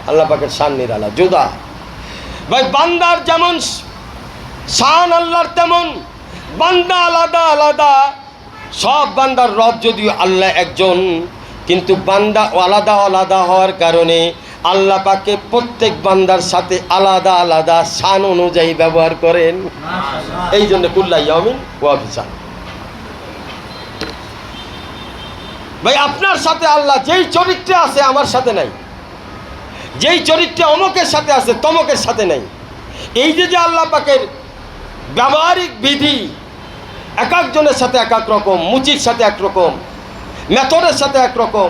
আল্লাহ পাকের শান নিরালা জুদা। ভাই বান্দার যেমন শান আল্লাহর তেমন বান্দা আলাদা আলাদা। সব বান্দার রব যদিও আল্লাহ একজন, কিন্তু বান্দা আলাদা আলাদা হওয়ার কারণে আল্লাহ পাকে প্রত্যেক বান্দার সাথে আলাদা আলাদা শান অনুযায়ী ব্যবহার করেন। এই জন্য কুল্লা ইয়াউমিন ওয়া ফি শান। ভাই আপনার সাথে আল্লাহ যেই চরিত্রে আছে আমার সাথে নাই, যেই চরিত্রে অমুকের সাথে আছে তমকের সাথে নাই। এই যে আল্লাহ পাকের ব্যবহারিক বিধি এক একজনের সাথে এক এক রকম, মুচির সাথে একরকম, মেথরের সাথে একরকম,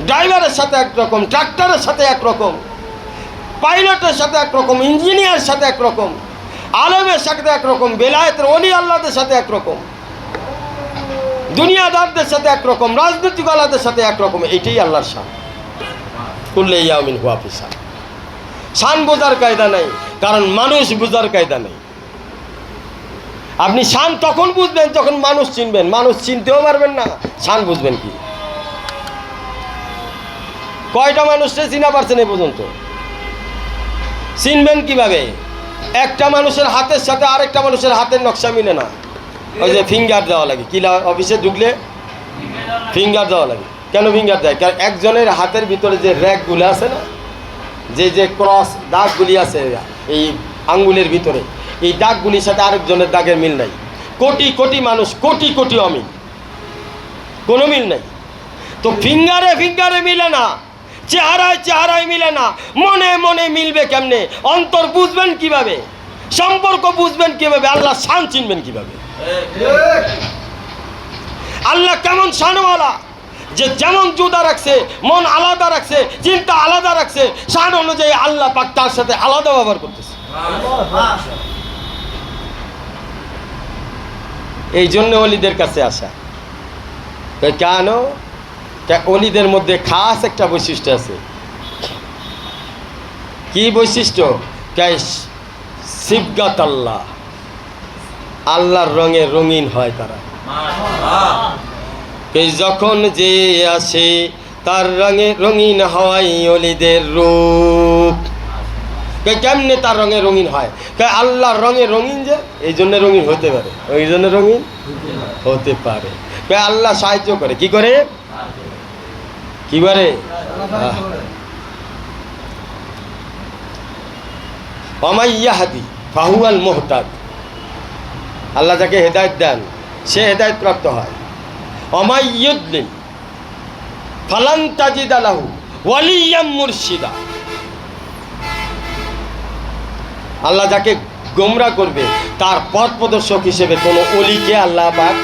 ড্রাইভারের সাথে একরকম, ট্রাক্টরের সাথে একরকম, পাইলটের সাথে একরকম, ইঞ্জিনিয়ারের সাথে একরকম, আলেমের সাথে একরকম, বেলায়েতের ওলি আল্লাহদের সাথে একরকম, দুনিয়াদারদের সাথে একরকম, রাজনৈতিক আল্লাহদের সাথে একরকম। এইটাই আল্লাহর শান। কুল্লা ইয়াউমিন হুয়া ফি শান। শান বোঝার কায়দা নাই, কারণ মানুষ বোঝার কায়দা নেই। আপনি শান তখন বুঝবেন যখন মানুষ চিনবেন। মানুষ চিনতেও পারবেন না, শান বুঝবেন কি? কয়টা মানুষকে চিনা পারছেন এ পর্যন্ত? চিনবেন কিভাবে? একটা মানুষের হাতের সাথে আরেকটা মানুষের হাতের নকশা মিলে না। ওই যে ফিঙ্গার দেওয়া লাগে, কি অফিসে ঢুকলে ফিঙ্গার দেওয়া লাগে। কেন ফিঙ্গার দেয়? কারণ একজনের হাতের ভিতরে যে র্যাকগুলো আছে না, যে ক্রস দাগগুলি আছে এই আঙ্গুলের ভিতরে, এই দাগগুলির সাথে আরেকজনের দাগের মিল নাই। কোটি কোটি মানুষ, কোটি কোটি অমিল, কোনো মিল নাই। তো ফিঙ্গারে ফিঙ্গারে মিলে না, চেহারায় চেহারায় মিলে না, মনে মনে মিলবে কেমনে? অন্তর বুঝবেন কিভাবে? সম্পর্ক বুঝবেন কিভাবে? আল্লাহ শান চিনবেন কিভাবে? আল্লাহ কেমন শানওয়ালা, যে যেমন জুদা রাখছে, মন আলাদা রাখছে, চিন্তা আলাদা রাখছে, শান অনুযায়ী আল্লাহ পাক তার সাথে আলাদা ব্যবহার করতেছে। এই জন্য ওলিদের কাছে আসা। কেন? ওলিদের মধ্যে খাস একটা বৈশিষ্ট্য আছে। কি বৈশিষ্ট্য? সিবগাত আল্লাহ, আল্লাহর রঙে রঙিন হয় তারা। যখন যে আসে তার রঙে রঙিন হয় ওলিদের রূপ। কেমনে তার রঙে রঙিন হয়? আল্লাহর রঙে রঙিন, যে এই জন্য রঙিন হতে পারে, ওই জন্য রঙিন হতে পারে। আল্লাহ সাহায্য করে। কি করে? কি করে? ওমাইয়াহাদি ফাহুয়াল মুহতাদ। আল্লাহ যাকে হেদায়েত দেন সে হেদায়েত প্রাপ্ত হয়। ওমাইয়ুদলিল ফালান তাজিদা লাহু ওয়ালিয়াম মুরশিদা। আল্লাহ যাকে গোমরা করবে তার পথ প্রদর্শক হিসেবে কোনো অলিকে আল্লাহ পাক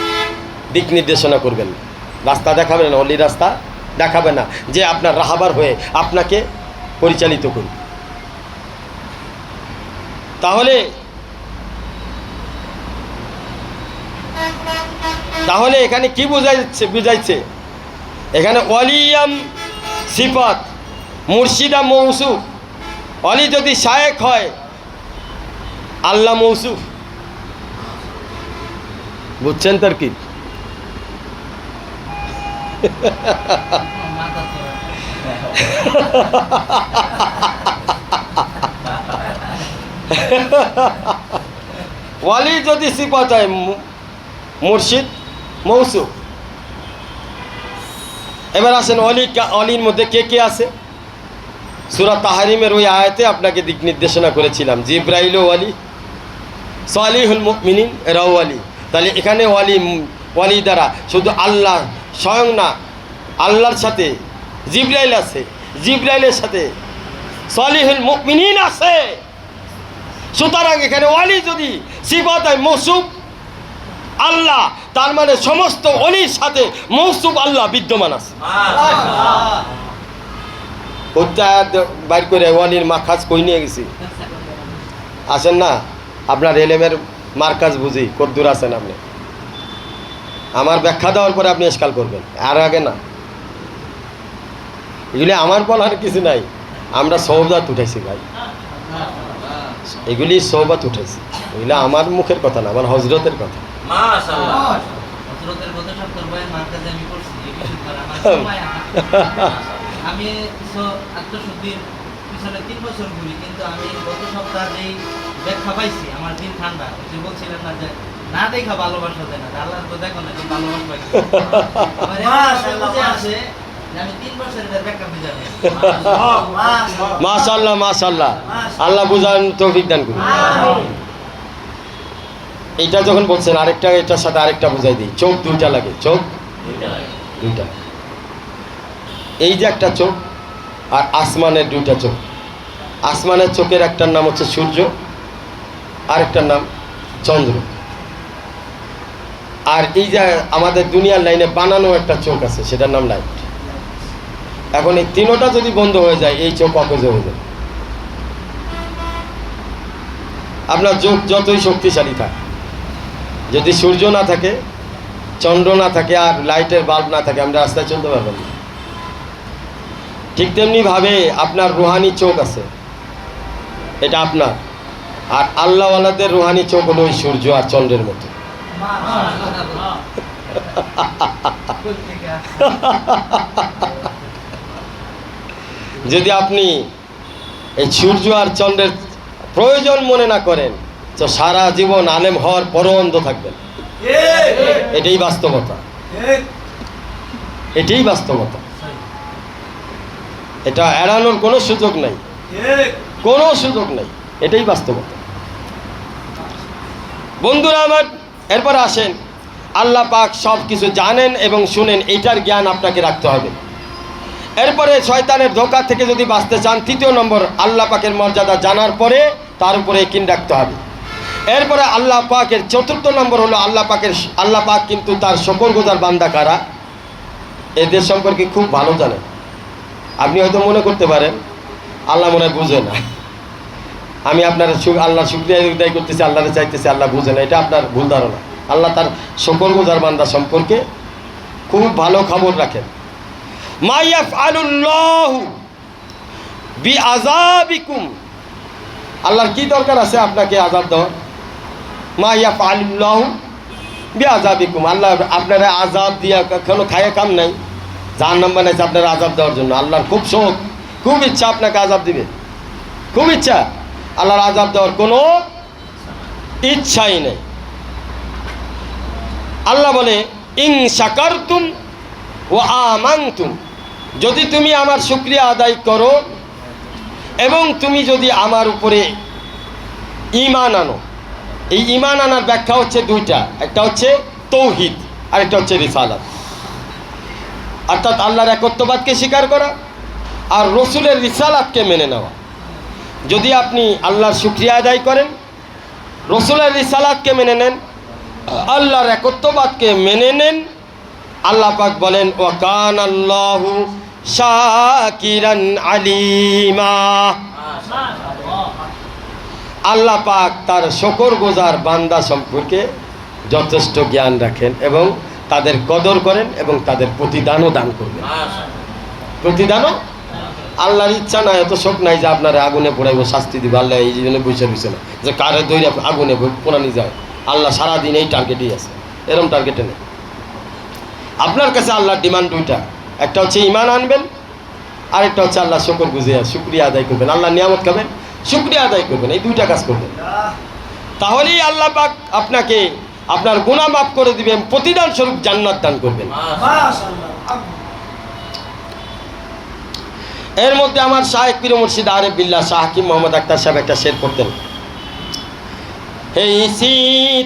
দিক নির্দেশনা করবেন না, রাস্তা দেখাবেন না, অলি রাস্তা দেখাবে না, যে আপনার রাহাবার হয়ে আপনাকে পরিচালিত করবে। তাহলে এখানে কি বুঝাইছে? এখানে ওয়ালিয়াম সিফাত, মুর্শিদা মৌসুফ। অলি যদি শায়েখ হয়, আল্লাহ মৌসুফ। বুঝছেন তার কি? ওয়ালি যদি সিফাত হয়, মুর্শিদ মৌসুফ। এবার আসেন অলির মধ্যে কে কে আছে? সূরা তাহরিমের ওই আয়াতে আপনাকে দিক নির্দেশনা করেছিলাম। জিব্রাইল ওয়ালি, সালিহুল মুমিনিন এরাও ওয়ালি। তাহলে এখানে ওয়ালি দ্বারা শুধু আল্লাহ স্বয়ং না, আল্লাহর সাথে জিব্রাইল আছে, জিব্রাইলের সাথে সালিহুল মুমিনিন আছে। সুতরাং এখানে ওয়ালি যদি সিফাত হয় মৌসুফ, আল্লাহ, তার মানে সমস্ত অলির সাথে মৌসুফ আল্লাহ বিদ্যমান আছে। বাইর করে অলির মাখাজ কই নিয়ে গেছি, আসেন না আপনার এলেমের মার্কাজ বুঝি কদ্দুর আছেন আপনি, আমার ব্যাখ্যা দেওয়ার পরে আপনি এসকাল করবেন, আর আগে না। এগুলি আমার বলার কিছু নাই, আমরা সৌবাত উঠেছি ভাই, এগুলি সৌবাত উঠেছি, এগুলি আমার মুখের কথা না, আমার হজরতের কথা। আমি আত্মশুদ্ধির পিছনে 3 বছর ঘুরি, কিন্তু আমি গত সপ্তাহে যেই ব্যাখ্যা পাইছি আমার দিন ঠান্ডা। যে বলছিলেন না যে না দেখা ভালোবাসা দেয় না, আল্লাহর তো দেখো না যে ভালোবাসা পাইছি আছে, আমি 3 বছর এর ব্যাখ্যা বুঝা নেই। মাশাআল্লাহ মাশাআল্লাহ, আল্লাহ বুঝান তৌফিক দান করুন। এইটা যখন বলছেন আরেকটা, এটার সাথে আরেকটা বুঝাই দিই, চোখ দুইটা লাগে, চোখ দুইটা, এই যে একটা চোখ আর আসমানের দুইটা চোখ। আসমানের চোখের একটার নাম হচ্ছে সূর্য, আরেকটার নাম চন্দ্র। আর এই যে আমাদের দুনিয়ার লাইনে বানানো একটা চোখ আছে, সেটার নাম লাইট। এখন এই তিনোটা যদি বন্ধ হয়ে যায়, এই চোখ অকেজো হয়ে যায়। আপনার চোখ যতই শক্তিশালী থাকে, যদি সূর্য না থাকে, চন্দ্র না থাকে, আর লাইটের বাল্ব না থাকে, আমরা রাস্তায় চলতে পারবেন না। ঠিক তেমনিভাবে আপনার রুহানি চোখ আছে, এটা আপনার, আর আল্লাহওয়ালাদের রুহানি চোখ হলো ওই সূর্য আর চন্দ্রের মতো। যদি আপনি এই সূর্য আর চন্দ্রের প্রয়োজন মনে না করেন, তো সারা জীবন আলেম হওয়ার পরও অন্ধ থাকবেন। এটাই বাস্তবতা, এটাই বাস্তবতা, এটা এড়ানোর কোনো সুযোগ নাই, কোনো সুযোগ নাই, এটাই বাস্তবতা। বন্ধুরা আমার, এরপর আসেন, আল্লাহ পাক সব কিছু জানেন এবং শুনেন, এইটার জ্ঞান আপনাকে রাখতে হবে। এরপরে শয়তানের ধোঁকা থেকে যদি বাঁচতে চান, 3 নম্বর, আল্লাহ পাকের মর্যাদা জানার পরে তার উপরে ইয়াকিন রাখতে হবে। এরপরে আল্লাহ পাকের 4 নম্বর হলো আল্লাহ পাক কিন্তু তার শুকরগুজার বান্দা কারা, এদের সম্পর্কে খুব ভালো জানেন। আপনি হয়তো মনে করতে পারেন আল্লাহ মনে হয় বুঝে না, আমি আপনার আল্লাহর শুকরিয়া আদায় করতেছি, আল্লাহরে চাইতেছি, আল্লাহ বুঝে না, এটা আপনার ভুল ধারণা। আল্লাহ তার শুকরগুজার বান্দা সম্পর্কে খুব ভালো খবর রাখেন। মা ইয়াফআলুল্লাহু বিআযাবিকুম, আল্লাহর কি দরকার আছে আপনাকে আযাব দেওয়ার? মা ইয়াফআলুল্লাহু বিআযাবিকুম, আল্লাহ আপনারা আযাব দিয়া কখনো খায় কাম নাই, জাহান্নাম বানাইছে আপনারা আযাব দেওয়ার জন্য। আল্লাহর খুব শোক, খুব ইচ্ছা আপনাকে আযাব দিবে, খুব ইচ্ছা, আল্লাহর আযাব দেওয়ার কোনো ইচ্ছাই নেই। আল্লাহ বলে ইন শাকারতুম ওয়া আমানতুম, যদি তুমি আমার শুকরিয়া আদায় করো এবং তুমি যদি আমার উপরে ঈমান আনো। এই ঈমান আনার ব্যাখ্যা হচ্ছে 2টা, একটা হচ্ছে তৌহিদ আর একটা হচ্ছে রিসালাত, অর্থাৎ আল্লাহর একত্ববাদকে স্বীকার করা আর রসুলের রিসালাতকে মেনে নেওয়া। যদি আপনি আল্লাহর শুকরিয়া আদায় করেন, রসুলের রিসালাতকে মেনে নেন, আল্লাহর একত্ববাদকে মেনে নেন, আল্লাহ পাক বলেন ওয়া কানাল্লাহু শাকিরান আলিমা, আল্লাহ পাক তার শুকরগুজার বান্দা সম্পর্কে যথেষ্ট জ্ঞান রাখেন এবং তাদের কদর করেন এবং তাদের প্রতিদানও দান করবেন। প্রতিদানও আল্লাহর ইচ্ছা নাই, এত শোক নাই যে আপনারা আগুনে পোড়াইব, শাস্তি দিব। আল্লাহ এই জন্য বসে রয়েছে না যে কারে দৈরে আগুনে পোড়ানি যায়। আল্লাহ সারাদিন এই টার্গেটেই আছে, এরকম টার্গেটে নেই। আপনার কাছে আল্লাহর ডিমান্ড 2টা, একটা হচ্ছে ঈমান আনবেন, আরেকটা হচ্ছে আল্লাহ শুকরিয়া আদায় করবেন। আল্লাহ নিয়ামত খাবেন, শুকরিয়া আদায় করবেন, এই 2টা কাজ করবেন। তাহলেই আল্লাহ পাক আপনাকে আপনার গুনাহ মাফ করে দিবেন, প্রতিদান স্বরূপ জান্নাত দান করবেন। এর মধ্যে আমার শায়েখ পীর মুর্শিদ আরিফ বিল্লাহ শাহ হাকিম মোহাম্মদ আখতার সাহেব একটা শের পড়তেন, হে ইসি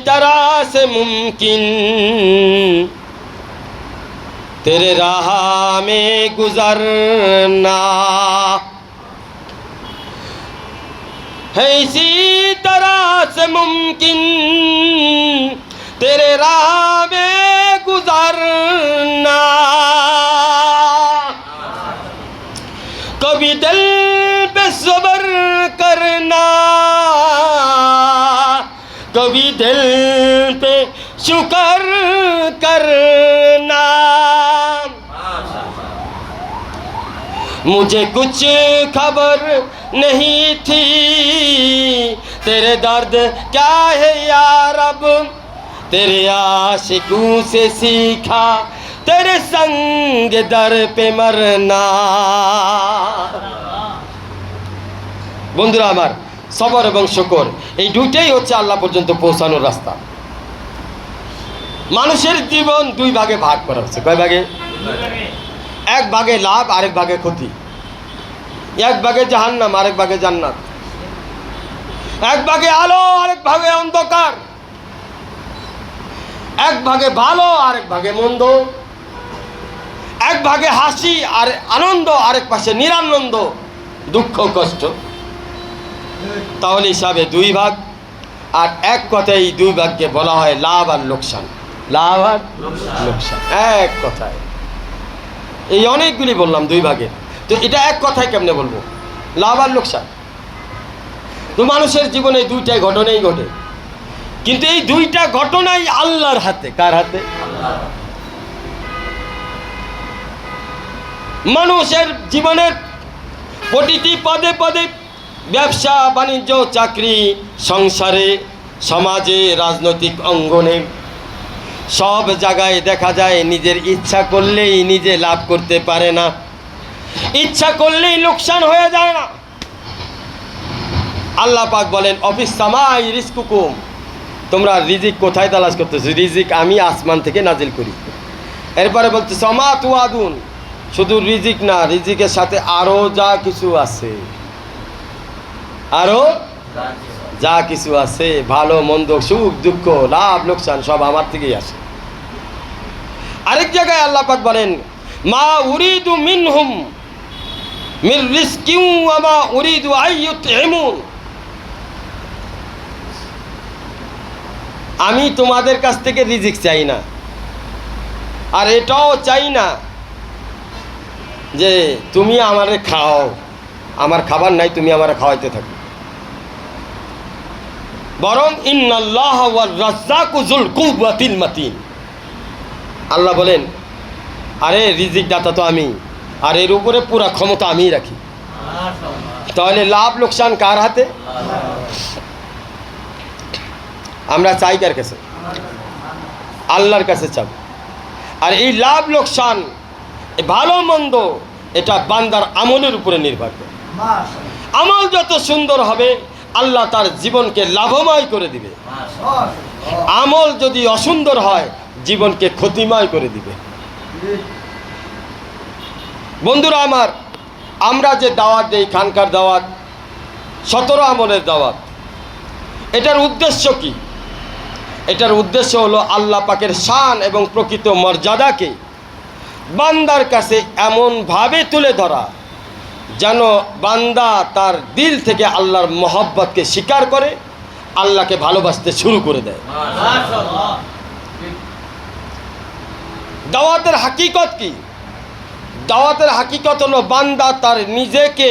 তরহ সে মুমকিন तेरे राह में गुजरना है, इसी तरह से मुमकिन तेरे राह में गुजरना, कभी दिल पे सब्र करना, कभी दिल पे शुक्र करना। मुझे कुछ खबर नहीं थी तेरे दर्द क्या है या रब, तेरे आशिकों से सीखा तेरे संग दर पे मरना। বন্ধুরা আমার, সবর এবং শুকর এই দুইটাই হচ্ছে আল্লাহ পর্যন্ত পৌঁছানোর রাস্তা। মানুষের জীবন দুই ভাগে ভাগ করা হচ্ছে। কয় ভাগে? এক ভাগে লাভ, আরেক ভাগে ক্ষতি। এক ভাগে জাহান্নাম, আরেক ভাগে জান্নাত। এক ভাগে আলো, আরেক ভাগে অন্ধকার। এক ভাগে ভালো, আরেক ভাগে মন্দ। এক ভাগে হাসি আর আনন্দ, আরেক পাশে নিরানন্দ, দুঃখ কষ্ট। তাহলে হিসাবে দুই ভাগ। আর এক কথায় এই দুই ভাগকে বলা হয় লাভ আর লোকসান। লাভ আর লোকসান এক কথায়। এই অনেকগুলি বললাম দুই ভাগে, তো এটা এক কথায় কেমনে বলবো? লাভ আর লোকসান। তো মানুষের জীবনে দুইটাই ঘটনাই ঘটে, কিন্তু এই দুইটা ঘটনাই আল্লাহর হাতে। কার হাতে? মানুষের জীবনের প্রতিটি পদে পদে, ব্যবসা বাণিজ্য, চাকরি, সংসারে, সমাজে, রাজনৈতিক অঙ্গনে, সব জায়গায় দেখা যায় নিজের ইচ্ছা করলেই নিজে লাভ করতে পারে না, ইচ্ছা করলেই লোকসান হয়ে যায় না। আল্লাহ পাক বলেন অফিস সামাই রিজকুকুম, তোমরা রিজিক কোথায় তালাশ করতেছো? রিজিক আমি আসমান থেকে নাজিল করি। এরপরে বলতে সমা তুয়াদুন, শুধু রিজিক না, রিজিকের সাথে আরও যা কিছু আছে, আরও যা কিছু আছে, ভালো মন্দ, সুখ দুঃখ, লাভ লোকসান সব আমার থেকেই আসে। আরেক জায়গায় আল্লাহ পাক বলেন মা উরিদু মিনহুম মির রিজকিন ওয়া মা উরিদু আইয়ুতইমুন, আমি তোমাদের কাছ থেকে রিজিক চাই না, আর এটাও চাই না যে তুমি আমারে খাও, আমার খাবার নাই, তুমি আমারে খাওয়াইতে থাকো। বরং ইন্নাল্লাহ ওয়ার রাজ্জাকু যুল কুওয়াতিল মাতিন, আল্লাহ বলেন আরে রিজিক দাতা তো আমি, আর এর উপরে পুরা ক্ষমতা আমিই রাখি। তাহলে লাভ লোকসান কার হাতে? আমরা চাই কার কাছে? আল্লাহর কাছে চাব। আর এই লাভ লোকসান, ভালো মন্দ, এটা বান্দার আমলের উপরে নির্ভর করে। আমল যত সুন্দর হবে আল্লাহ তার জীবনকে লাভময় করে দিবে, আমল যদি অসুন্দর হয় জীবনকে ক্ষতিময় করে দিবে। বন্ধুরা আমার, আমরা যে দাওয়াত দেই, খানকার দাওয়াত, 17 আমলের দাওয়াত, এটার উদ্দেশ্য কি? এটার উদ্দেশ্য হলো আল্লাহ পাকের শান এবং প্রকৃত মর্যাদাকে বান্দার কাছে এমনভাবে তুলে ধরা যেন বান্দা তার দিল থেকে আল্লাহর মহব্বতকে স্বীকার করে, আল্লাহকে ভালোবাসতে শুরু করে দেয়। দাওয়াতের হাকিকত কি? দাওয়াতের হাকিকত হলো বান্দা তার নিজেকে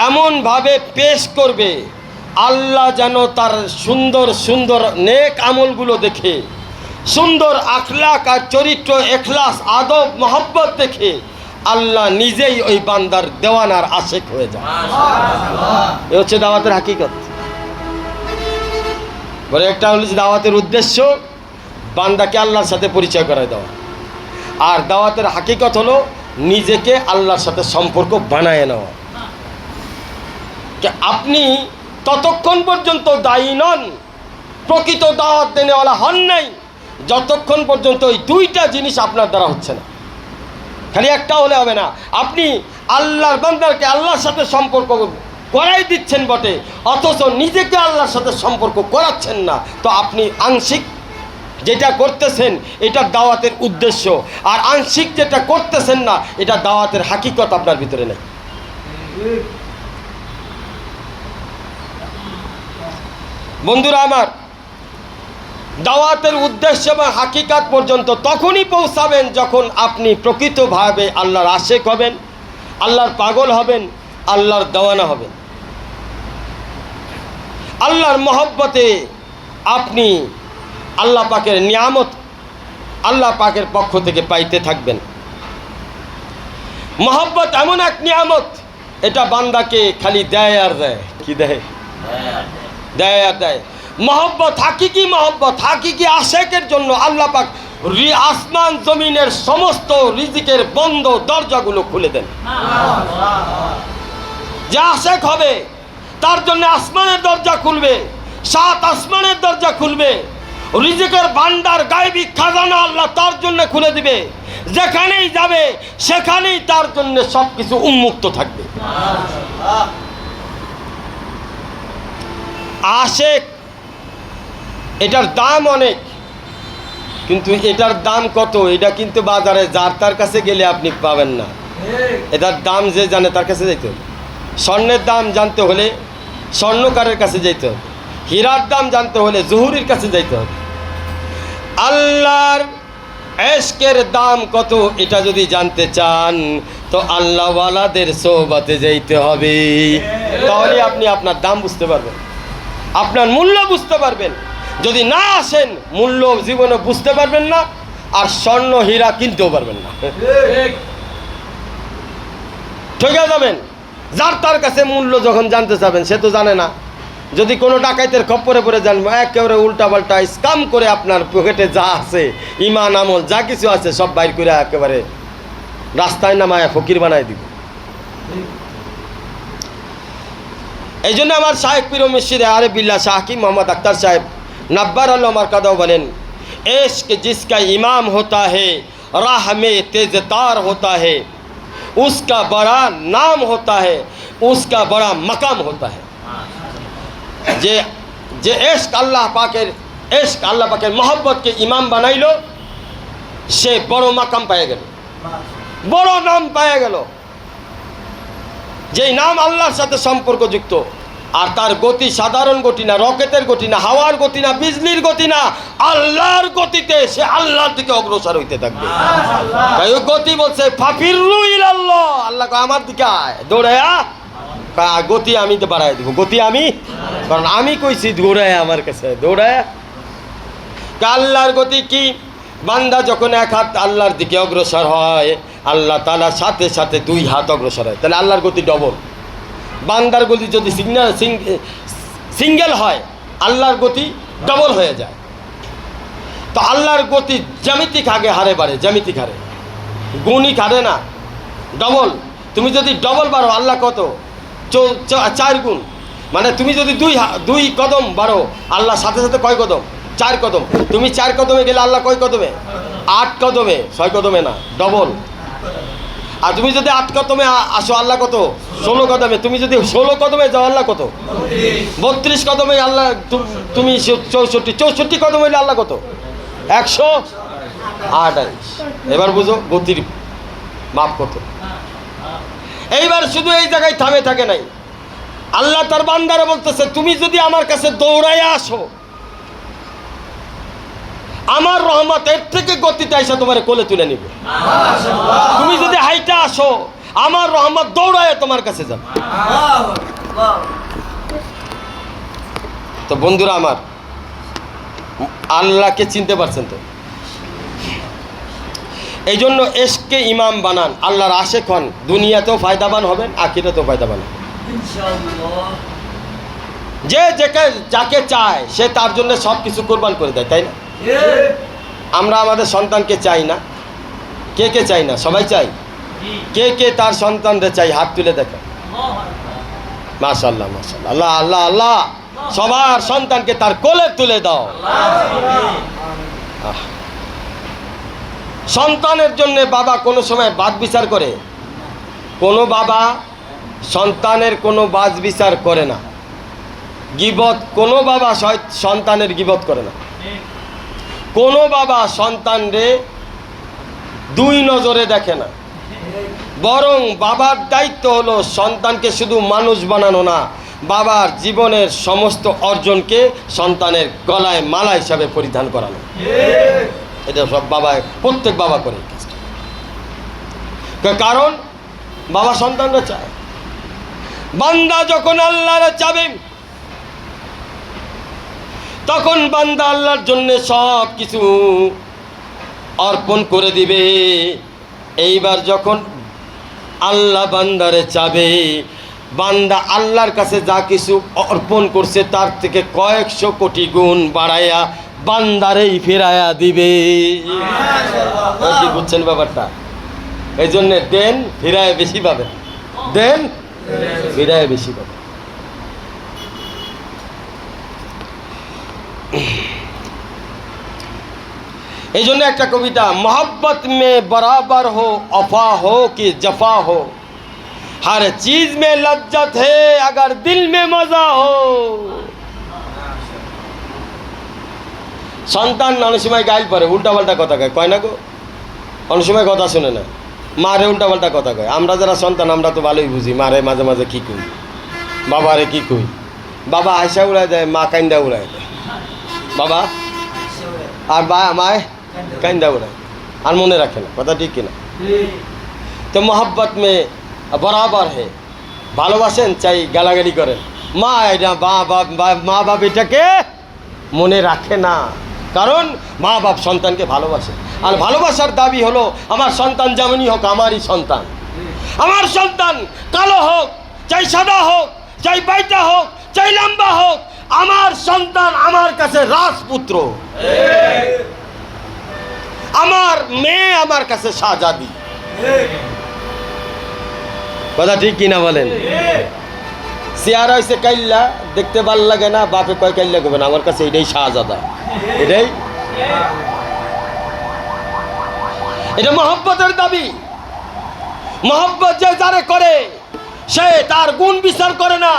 এমনভাবে পেশ করবে আল্লাহ যেন তার সুন্দর সুন্দর নেক আমলগুলো দেখে, সুন্দর আখলাক আর চরিত্র, এখলাস, আদব, মহব্বত দেখে আল্লাহ নিজেই ওই বান্দার দেওয়ানার আশেক হয়ে যায়। এ হচ্ছে দাওয়াতের হাকিকত। বলে একটা হলো দাওয়াতের উদ্দেশ্য বান্দাকে আল্লাহর সাথে পরিচয় করায় দেওয়া, আর দাওয়াতের হাকিকত হলো নিজেকে আল্লাহর সাথে সম্পর্ক বানায় নেওয়া। আপনি ততক্ষণ পর্যন্ত দায়ী নন, প্রকৃত দাওয়াত দেনেওয়ালা হন নাই, যতক্ষণ পর্যন্ত ওই দুইটা জিনিস আপনার দ্বারা হচ্ছে না। খালি একটা হলে হবে না। আপনি আল্লাহর বান্দাকে আল্লাহর সাথে সম্পর্ক করাই দিচ্ছেন বটে, অথচ নিজেকে আল্লাহর সাথে সম্পর্ক করাচ্ছেন না, তো আপনি আংশিক যেটা করতেছেন এটা দাওয়াতের উদ্দেশ্য, আর আংশিক যেটা করতেছেন না এটা দাওয়াতের হাকিকত আপনার ভিতরে নেই। বন্ধুরা আমার, দাওয়াতের উদ্দেশ্য এবং হাকিকাত পর্যন্ত তখনই পৌঁছাবেন যখন আপনি প্রকৃতভাবে আল্লাহর আশেক হবেন, আল্লাহর পাগল হবেন, আল্লাহর দেওয়ানা হবেন। আল্লাহর মহব্বতে আপনি আল্লাহ পাকের নিয়ামত আল্লাহ পাকের পক্ষ থেকে পাইতে থাকবেন। মহব্বত এমন এক নিয়ামত, এটা বান্দাকে খালি দেয় আর দেয়। কি দেয়? দেয় আর দেয়। মহব্বত, হাকিকি আশেকের জন্য আল্লাহ পাক আসমান জমিনের সমস্ত রিজিকের বন্ধ দরজাগুলো খুলে দেন। যে আশেক হবে তার জন্য আসমানের দরজা খুলবে, 7 আসমানের দরজা খুলবে, রিজিকের ভান্ডার গায়বী খাজানা আল্লাহ তার জন্য খুলে দিবে। যেখানেই যাবে সেখানেই তার জন্য সবকিছু উন্মুক্ত থাকবে। আশেক, এটার দাম অনেক, কিন্তু এটার দাম কত এটা কিন্তু বাজারে যার তার কাছে গেলে আপনি পাবেন না। এটার দাম যে জানে তার কাছে যাইতে হবে। স্বর্ণের দাম জানতে হলে স্বর্ণকারের কাছে যাইতে হবে। হীরার দাম জানতে হলে জহুরির কাছে যাইতে হবে। আল্লাহর এশকের দাম কত এটা যদি জানতে চান তো আল্লাহওয়ালাদের সোহবতে যাইতে হবে। তাহলে আপনি আপনার দাম বুঝতে পারবেন, আপনার মূল্য বুঝতে পারবেন। যদি না আসেন মূল্য জীবনে বুঝতে পারবেন না, আর স্বর্ণ হীরা কিনতেও পারবেন না। ঠকে যাবেন। যার তার কাছে মূল্য যখন জানতে চাবেন সে তো জানে না। যদি কোনো ডাকাইতের খপ্পরে পড়ে যান, একেবারে উল্টাপাল্টা স্কাম করে আপনার পকেটে যা আছে, ইমান আমল যা কিছু আছে সব বাইর করে একেবারে রাস্তায় নামায় ফকির বানায় দিব। এই জন্য আমার শাহেক পীর মুর্শিদ আরিফ বিল্লাহ শাহ হাকিম মোহাম্মদ আখতার সাহেব नब्बर अल्लाह मरकदा बोलें, इश्क जिसका इमाम होता है राह में तेज तार होता है, उसका बड़ा नाम होता है, उसका बड़ा मकाम होता है। जे जे इश्क अल्लाह पाकेर मोहब्बत के इमाम बनाइलो से बड़ो मकाम पाए गेल, बड़ो नाम पाए गेल। जे नाम आल्लाहर साथे सम्पर्कयुक्त, আর তার গতি সাধারণ গতি না, রকেটের গতি না, হাওয়ার গতি না, বিজলির গতি না, আল্লাহর গতিতে সে আল্লাহর দিকে অগ্রসর হইতে থাকবে। তাই গতি বলছে ফাফিরু ইলাল্লাহ, আল্লাহ কয় আমার দিকে আয়, দৌড়ায়া গতি আমি তো বাড়াই দিব, গতি আমি, কারণ আমি কইছি দৌড়ায় আমার কাছে, দৌড়ায়া। আল্লাহর গতি কি? বান্দা যখন এক হাত আল্লাহর দিকে অগ্রসর হয় আল্লাহ তাআলার সাথে সাথে 2 হাত অগ্রসর হয়, তাহলে আল্লাহর গতি ডবল। বান্দার গতি যদি সিঙ্গেল হয় আল্লাহর গতি ডবল হয়ে যায়। তো আল্লাহর গতি জ্যামিতিক আগে হারে বাড়ে, জ্যামিতিক হারে, গুণিক হারে না, ডবল। তুমি যদি ডবল বাড়ো আল্লাহ কত? 4 গুণ। মানে তুমি যদি 2 কদম বাড়ো আল্লাহ সাথে সাথে কয় কদম? 4 কদম। তুমি 4 কদমে গেলে আল্লাহ কয় কদমে? 8 কদমে, 6 কদমে না, ডবল। আর তুমি যদি 8 কদমে আসো আল্লাহ কত? 16 কদমে। তুমি যদি 16 কদমে যাও আল্লাহ কত? 32 কদমে আল্লাহ। তুমি 64 কদমে হইলে আল্লাহ কত? 128। এবার বুঝো গতির মাপ কত। এইবার শুধু এই জায়গায় থামে থাকে নাই, আল্লাহ তার বান্দারে বলতেছে তুমি যদি আমার কাছে দৌড়াইয়া আসো আমার রহমত এর থেকে গতিতে আইসা তোমার কোলে তুলে নিবে। তুমি যদি হাইটা আসো আমার রহমত দৌড়ায় তোমার কাছে যাবে। তো বন্ধুরা আমার, আল্লাহকে চিনতে পারছেন তো? এই জন্য এশকে ইমাম বানান, আল্লাহর আশেক হন, দুনিয়াতেও ফায়দাবান হবেন, আখিরাতেও ফায়দাবান হবেন। যে যাকে চায় সে তার জন্য সব কিছু কোরবান করে দেয়, তাই না? আমরা আমাদের সন্তানকে চাই না? কে কে চাই না? সবাই চাই। কে কে তার সন্তানরে চাই? হাত তুলে দেখে। মাশাআল্লাহ, মাশাআল্লাহ, আল্লাহ আল্লাহ আল্লাহ, সবার সন্তানকে তার কোলে তুলে দাও। সন্তানের জন্য বাবা কোনো সময় বাদ বিচার করে? কোনো বাবা সন্তানের কোনো বাদ বিচার করে না। গীবত, কোনো বাবা সন্তানের গীবত করে না। কোনো বাবা সন্তানরে 2 নজরে দেখে না। বরং বাবার দায়িত্ব হলো সন্তানকে শুধু মানুষ বানানো না, বাবার জীবনের সমস্ত অর্জনকে সন্তানের গলায় মালা হিসাবে পরিধান করানো। এটা সব বাবা, প্রত্যেক বাবা করে এই কাজটা। কারণ বাবা সন্তানরা চায়, বান্দা যখন আল্লাহর চাবে তখন বান্দা আল্লাহর জন্য সব কিছু অর্পণ করে দিবে। এইবার যখন আল্লাহ বান্দারে চাবে, বান্দা আল্লাহর কাছে যা কিছু অর্পণ করছে তার থেকে কয়েকশো কোটি গুণ বাড়াইয়া বান্দারেই ফেরাইয়া দিবে। কি বুঝছেন ব্যাপারটা? এই জন্যে দেন ফিরায় বেশি পাবেন, দেন ফিরায় বেশি পাবেন। এই জন্য একটা কবিতা, मोहब्बत में बराबर हो अफा हो कि जफा हो, हर चीज में लज्जत है अगर दिल में मजा हो। সন্তান অনেক সময় গাইল পরে উল্টাপাল্টা কথা কয়, কয় না গো? অনেক সময় কথা শুনে না, মারে উল্টাপাল্টা কথা কয়। আমরা যারা সন্তান আমরা তো ভালোই বুঝি, মারে মাঝে মাঝে কী কই, বাবারে কী কই। বাবা আয়সা উড়াই দেয়, মা কাইন্দা উড়াই দেয়, বাবা আর মায় কাইন্দা উড়ায়, আর মনে রাখে না। কথা ঠিক কিনা? তো মোহাব্বত মে বরাবর হে, ভালোবাসেন চাই গালাগালি করেন, মা এটা মা বাপ এটাকে মনে রাখে না। কারণ মা বাপ সন্তানকে ভালোবাসে, আর ভালোবাসার দাবি হলো আমার সন্তান যেমনই হোক আমারই সন্তান। আমার সন্তান কালো হোক, চাই সাদা হোক, চাই বাইটা হোক, চাই লম্বা হোক, আমার সন্তান আমার কাছে রাজপুত্র, আমার মেয়ে আমার কাছে শাহজাদি। কথা ঠিক কিনা বলেন? চেয়ার হয়েছে কাইল্লা, দেখতে ভালো লাগে না, বাপে কয় কাইল্লা করবে না, আমার কাছে এটাই শাহজাদা, এটাই। এটা মহব্বতের দাবি। মহব্বত যে যারে করে সে তার গুণ বিচার করে না,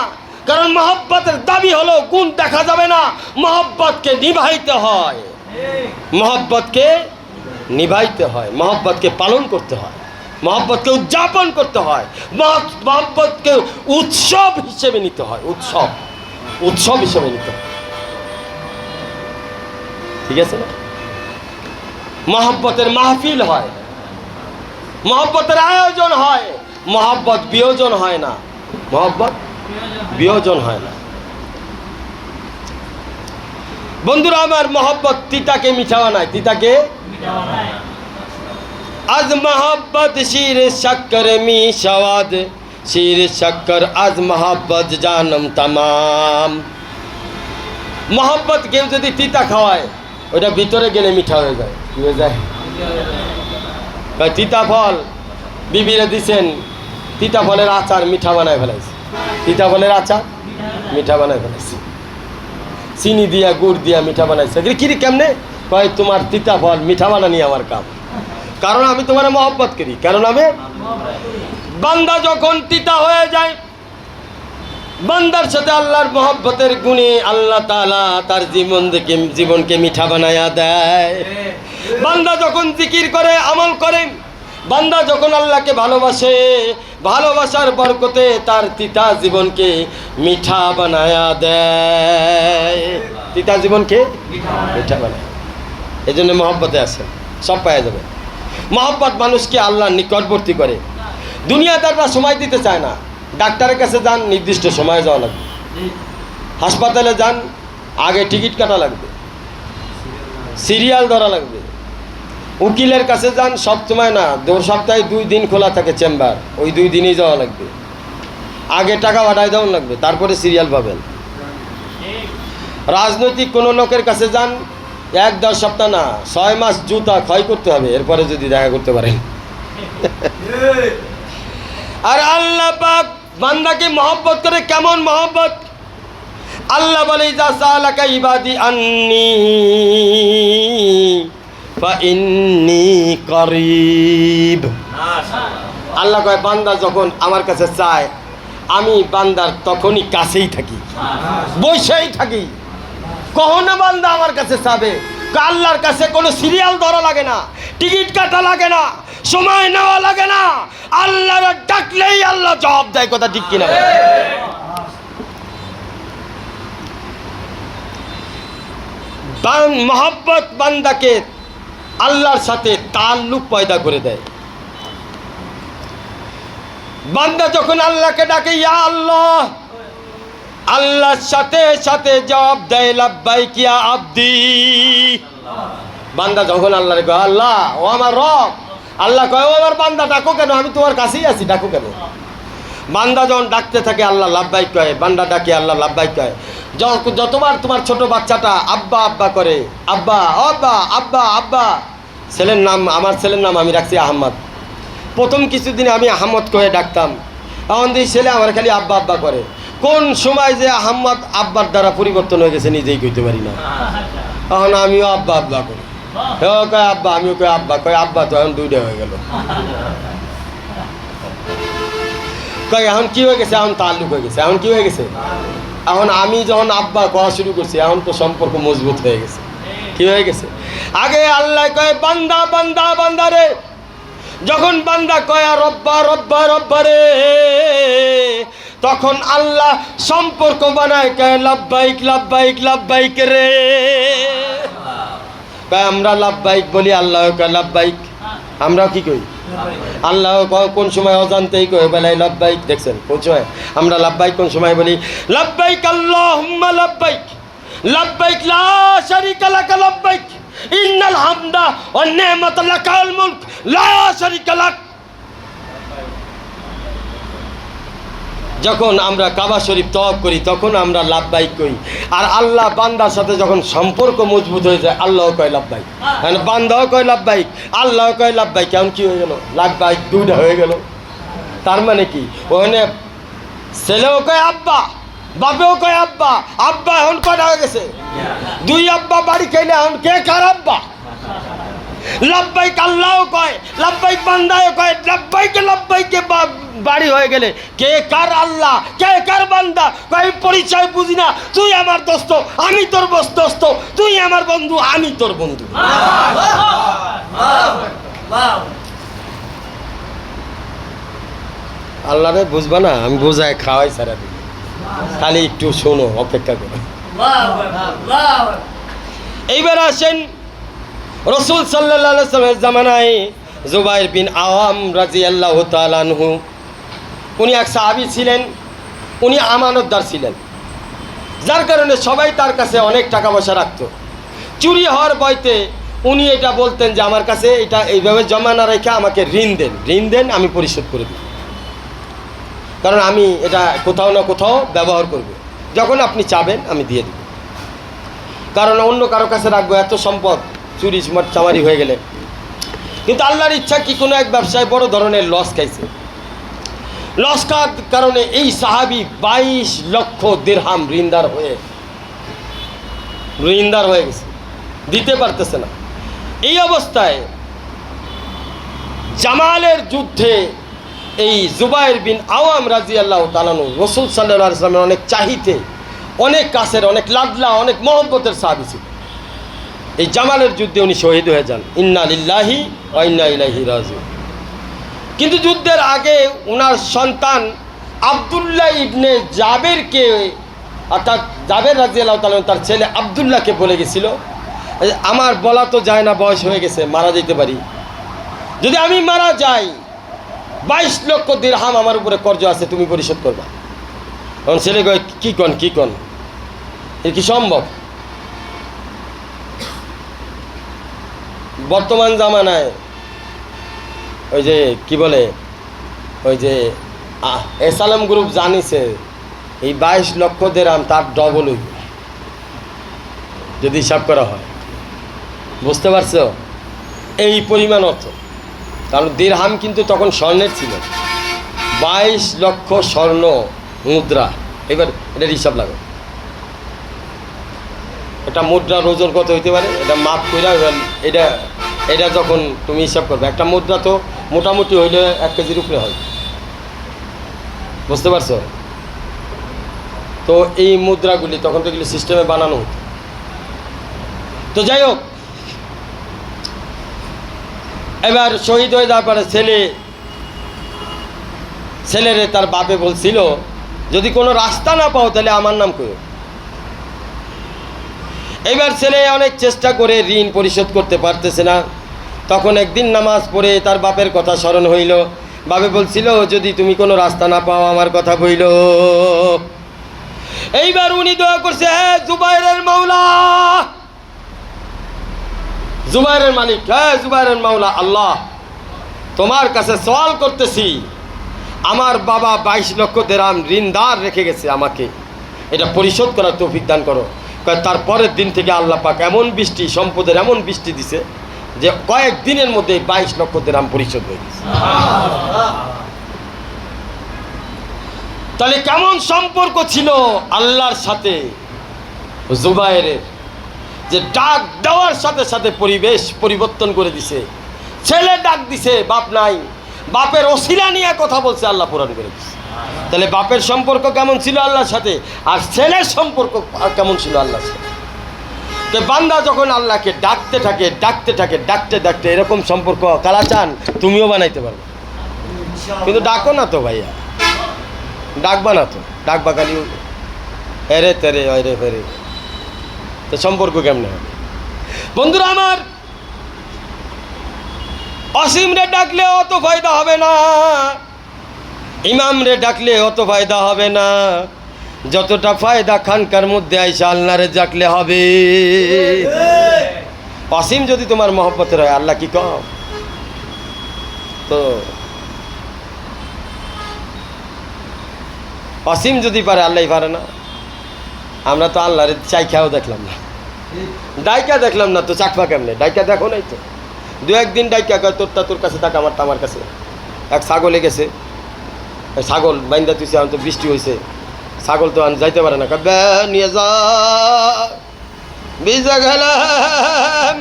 কারণ মহব্বতের দাবি হলো গুণ দেখা যাবে না, মহব্বতকে নিভাইতে হয়, মহব্বতকে নিভাইতে হয়, মহব্বতকে পালন করতে হয়, মহব্বতকে উদযাপন করতে হয়, মহব্বতকে উৎসব হিসেবে নিতে হয়, উৎসব উৎসব হিসেবে নিতে হয়। ঠিক আছে না? মহব্বতের মাহফিল হয়, মহব্বতের আয়োজন হয়, মহব্বত বিয়োজন হয় না, মহব্বত বিয়োজন হয় না। বন্ধুরা আমার, মহব্বত তিতাকে মিঠা বানায়, তিতাকে আজ মহব্বত শির শক্কর মি সওয়াদ, শির শক্কর আজ মহব্বত জানম তামাম। মহব্বত কেউ যদি তিতা খাওয়ায় ওটা ভিতরে গেলে মিঠা হয়ে যায়। কি হয়ে যায়? তিতা ফল বিবিরে দিছেন, তিতা ফলের আচার মিঠা বানায় ফেলাইছে, তিতা ফলের আচার মিঠা বানায় ফেলাইছে, চিনি দিয়া গুড় দিয়া মিঠা বানাইছে। কিরি কেমনে? কয় তোমার তিতা ফল মিঠা বানানি আমার কাম, কারণ আমি তোমার মহব্বত করি। কারণ আমি বান্দা যখন তিতা হয়ে যায়, বান্দার সাথে আল্লাহর মহব্বতের গুণে আল্লাহ তাআলা তার জীবনকে মিঠা বানায়া দেয়। বান্দা যখন জিকির করে, আমল করে, বান্দা যখন আল্লাহকে ভালোবাসে, ভালোবাসার বরকতে তার তিতা জীবনকে মিঠা বানায়া দেয়, তিতা জীবনকে মিঠা বানায়। এই জন্য মহব্বতে আছে, সব পাওয়া যাবে। মহব্বত মানুষকে আল্লাহর নিকটবর্তী করে। দুনিয়াদাররা সময় দিতে চায় না। ডাক্তারের কাছে যান, নির্দিষ্ট সময়ে যাওয়া লাগবে। হাসপাতালে যান, আগে টিকিট কাটা লাগবে, সিরিয়াল ধরা লাগবে। উকিলের কাছে যান, সব সময় না, সপ্তাহে 2 দিন খোলা থাকে চেম্বার, ওই 2 দিনই যাওয়া লাগবে। আগে টাকা পাঠায় দেওয়া লাগবে, তারপরে সিরিয়াল পাবেন। রাজনৈতিক কোনো লোকের কাছে যান, 1-10 সপ্তাহ না, 6 মাস জুতা ক্ষয় করতে হবে, এরপরে যদি দেখা করতে পারেন। আর আল্লাহ পাক বান্দাকে মহব্বত করে। কেমন মহব্বত? আল্লাহ বলে, ইজা সালাকা ইবাদি আন্নি ফা ইন্নী করিব। আল্লাহ কয়, বান্দা যখন আমার কাছে চায় আমি বান্দার তখনই কাছেই থাকি, বসেই থাকি। কখনো বান্দা আমার কাছে চাবে, আল্লাহর কাছে কোনো সিরিয়াল ধরা লাগে না, টিকিট কাটা লাগে না, সময় নেওয়া লাগে না, আল্লাহর ডাকলেই আল্লাহ জবাব দেয়। কথা ঠিক কিনা? মহব্বত বান্দাকে আল্লাহর সাথে তাল্লুক পয়দা করে দেয়। বান্দা যখন আল্লাহকে ডাকে ইয়া আল্লাহ, আল্লাহর সাথে সাথে জবাব দেয় লাব্বাইক ইয়া আব্দি। বান্দা যখন আল্লাহরে কয় আল্লাহ ও আমার রব, আল্লাহ কয় ও আমার বান্দা ডাকো কেন, আমি তোমার কাছেই আছি, ডাকো কেন। বান্দা যখন ডাকতে থাকে আল্লাহ লাব্বাইক কয়, বান্দা ডাকে আল্লাহ লাব্বাইক কয়। যতবার তোমার ছোট বাচ্চাটা আব্বা আব্বা করে, আব্বা আব্বা আব্বা আব্বা, ছেলের নাম, আমার ছেলের নাম আমি রাখছি আহমদ। প্রথম কিছুদিন আমি আহমদ কয়ে ডাকতাম, এখন দিই ছেলে আমার খালি আব্বা আব্বা করে। কোন সময় যে আহমদ আব্বার দ্বারা পরিবর্তন হয়ে গেছে নিজেই কইতে পারি না। এখন আমিও আব্বা আব্বা করি, হেও কয় আব্বা, আমিও কয় আব্বা, কয় আব্বা তো এখন দুইটা হয়ে গেল। কয় এখন কি হয়ে গেছে, এখন তাল্লুক হয়ে গেছে, এখন কি হয়ে গেছে, এখন আমি যখন আব্বা কওয়া শুরু করছি এখন তো সম্পর্ক মজবুত হয়ে গেছে। কি হয়ে গেছে, আগে আল্লাহ কয় বান্দা বান্দা বান্দা রে, যখন বান্দা কয় রব্বা রব্বা রব্বা রে, তখন আল্লাহ সম্পর্ক বানায় কয় লাব্বাইক লাব্বাইক লাব্বাইক রে। কয় আমরা লাব্বাইক বলি, আল্লাহ কয় লাব্বাইক। আমরাও কি কই, আল্লাহ কোন সময় অজান্তেই কয় বেলায় লাব্বাইক। দেখছেন কোন সময় আমরা লাব্বাইক, কোন সময় বলি লাব্বাইক আল্লাহুম্মা লাব্বাইক লাব্বাইক লা শারীকা লাক লাব্বাইক ইন্নাল হামদা ওয়ান নি'মাতা লাকাল মুলক লা শারীকা লাক। যখন আমরা কাবা শরীফ তওয়াফ করি তখন আমরা লাব্বাইক কই, আর আল্লাহ বান্দার সাথে যখন সম্পর্ক মজবুত হয়ে যায় আল্লাহ কয় লাব্বাইক, মানে বান্দাও কয় লাব্বাইক, আল্লাহ কয় লাব্বাইক। কেমন কি হয়ে গেল, লাব্বাইক দুইটা হয়ে গেল। তার মানে কি, ওখানে ছেলেও কয় আব্বা, বাপেও কয় আব্বা, আব্বা এখন কয়টা হয়ে গেছে, দুই আব্বা বাড়ি খাইলে এখন কে কার আব্বা। লাব্বাইক আল্লাহও কয়, লাব্বাইক বান্দাও কয়, লাব্বাইকে লাব্বাইকে বাড়ি হয়ে গেলে কে কার আল্লাহ, কে কার বান্দা। কয় পরিচয় বুঝি না, তুই আমার দোস্ত, আমি তোর দোস্ত, তুই আমার বন্ধু, আমি তোর বন্ধু। আল্লাহ রে বুঝবা না, আমি বোঝায় খাওয়াই সারা দিন, খালি একটু শোনো, অপেক্ষা করো। এইবার আসেন রসুল সাল্লাল্লাহু আলাইহি ওয়াসাল্লামের জামানায় জুবাইর বিন আওয়াম রাদিয়াল্লাহু তাআলা আনহু, উনি এক সাহাবী ছিলেন, উনি আমানতদার ছিলেন, যার কারণে সবাই তার কাছে অনেক টাকা পয়সা রাখতো। চুরি হওয়ার ভয়তে উনি এটা বলতেন যে আমার কাছে এটা এইভাবে জমা না রেখে আমাকে ঋণ দেন, আমি পরিশোধ করে দিই, কারণ আমি এটা কোথাও না কোথাও ব্যবহার করব, যখন আপনি চাবেন আমি দিয়ে দেব, কারণ অন্য কারো কাছে রাখবো এত সম্পদ চুরি চামারি হয়ে গেলে। কিন্তু আল্লাহর ইচ্ছা কি কোনো এক ব্যবসায় বড় ধরনের লস খাইছে, লস খাওয়ার কারণে এই সাহাবী 22 লক্ষ দিরহাম ঋণদার হয়ে গেছে, দিতে পারতেছে না। এই অবস্থায় জামালের যুদ্ধে এই জুবাইর বিন আওয়াম রাদিয়াল্লাহু তাআলা আনহু রাসূল সাল্লাল্লাহু আলাইহি ওয়াসাল্লামের অনেক চাহিতে, অনেক কাছের, অনেক লাডলা, অনেক মহব্বতের সাহাবী ছিল। এই জামালের যুদ্ধে উনি শহীদ হয়ে যান, ইন্না লিল্লাহি ওয়া ইন্না ইলাইহি রাজিউন। কিন্তু যুদ্ধের আগে ওনার সন্তান আব্দুল্লাহ ইবনে জাবেরকে, অর্থাৎ জাবের রাদিয়াল্লাহু তাআলা তার ছেলে আব্দুল্লাহকে বলে গেছিল, আমার বলা তো যায় না, বয়স হয়ে গেছে, মারা যেতে পারি, যদি আমি মারা যাই 22 লক্ষ দিরহাম আমার উপরে কর্জ আছে, তুমি পরিশোধ করবা। তখন ছেলে কয় কি কন এ কি সম্ভব? বর্তমান জামানায় ওই যে কি বলে, ওই যে এসালাম গ্রুপ জানিছে এই 22 লক্ষ দিরহাম তার ডবল হইব যদি হিসাব করা হয়, বুঝতে পারছো? এই পরিমাণ অর্থ, কারণ দিরহাম কিন্তু তখন স্বর্ণের ছিল, 22 লক্ষ স্বর্ণ মুদ্রা। এবার এটার হিসাব লাগো, একটা মুদ্রার ওজন কত হইতে পারে, এটা মাপ করে এটা যখন তুমি হিসাব করবে, একটা মুদ্রা তো মোটামুটি হইলে 1 কেজির উপরে হয়, বুঝতে পারছো? তো এই মুদ্রাগুলি তখন তো এগুলি সিস্টেমে বানানো হতো। তো যাই হোক, এবার শহীদ হয়ে যাওয়ার পরে ছেলেরে তার বাপে বলছিল যদি কোনো রাস্তা না পাও তাহলে আমার নাম করো। এবার ছেলে অনেক চেষ্টা করে ঋণ পরিশোধ করতে পারতেছে না। তখন একদিন নামাজ পড়ে তার বাপের কথা স্মরণ হইল। বাপে বলছিল, যদি তুমি কোনো রাস্তা না পাও আমার কথা বইল। এইবার উনি দোয়া করছে, হ্যাঁ জুবাইরের মাওলা, জুবাইরের মালিক, হ্যাঁ জুবাইরের মাওলা আল্লাহ, তোমার কাছে সওয়াল করতেছি, আমার বাবা 22 লক্ষ দিরহাম ঋণদার রেখে গেছে, আমাকে এটা পরিশোধ করার তৌফিক দান করো। তারপরের দিন থেকে আল্লাহ পাক এমন বৃষ্টি, সম্পদের এমন বৃষ্টি দিছে যে কয়েক দিনের মধ্যে 22 লক্ষ দিরহাম পরিশোধ হয়ে গেছে। তাহলে কেমন সম্পর্ক ছিল আল্লাহর সাথে জুবাইরের, যে ডাক দেওয়ার সাথে সাথে পরিবেশ পরিবর্তন করে দিছে। ছেলে ডাক দিছে, বাপ নাই, বাপের ওসিলা নিয়ে কথা বলছে, আল্লাহ পূরণ করে দিছে। তাহলে বাপের সম্পর্ক কেমন ছিল আল্লাহর সাথে, আর ছেলের সম্পর্ক কেমন ছিল আল্লাহর সাথে। তো বান্দা যখন আল্লাহকে ডাকতে থাকে ডাকতে থাকে ডাকতে ডাকতে এরকম সম্পর্ক কারা চান তুমিও বানাইতে পারবে, কিন্তু ডাকো না তো ভাইয়া, ডাকবা না তো, ডাকবা খালি এরে তেরে অরে ফেরে, তো সম্পর্ক কেমনে হবে? বন্ধুরা আমার, অসীম রে ডাকলে অত ফায়দা হবে না, ইমাম রে ডাকলে অত ফায়দা হবে না, যতটা ফায়দা খানকার মধ্যে আইসা আল্লাহরে ডাকলে হবে। অসীম যদি তোমার মহব্বতের হয়, আল্লাহ কি কম? তো অসীম যদি পারে, আল্লাহ পারে না? আমরা তো আল্লাহরে চাইখাও দেখলাম না, ডাইকা দেখলাম না, তো চাকমা কেমনে? ডাইকা দেখো নাই তো, দু একদিন ডাইকা কয় তোরটা তোর কাছে থাক, আমারটা আমার কাছে। এক ছাগলে গেছে, ছাগল বাইন্দা তুইছে, তো বৃষ্টি হয়েছে, ছাগল তো যাইতে পারে না, কবে নিয়ে যা ভিজে গেলাম,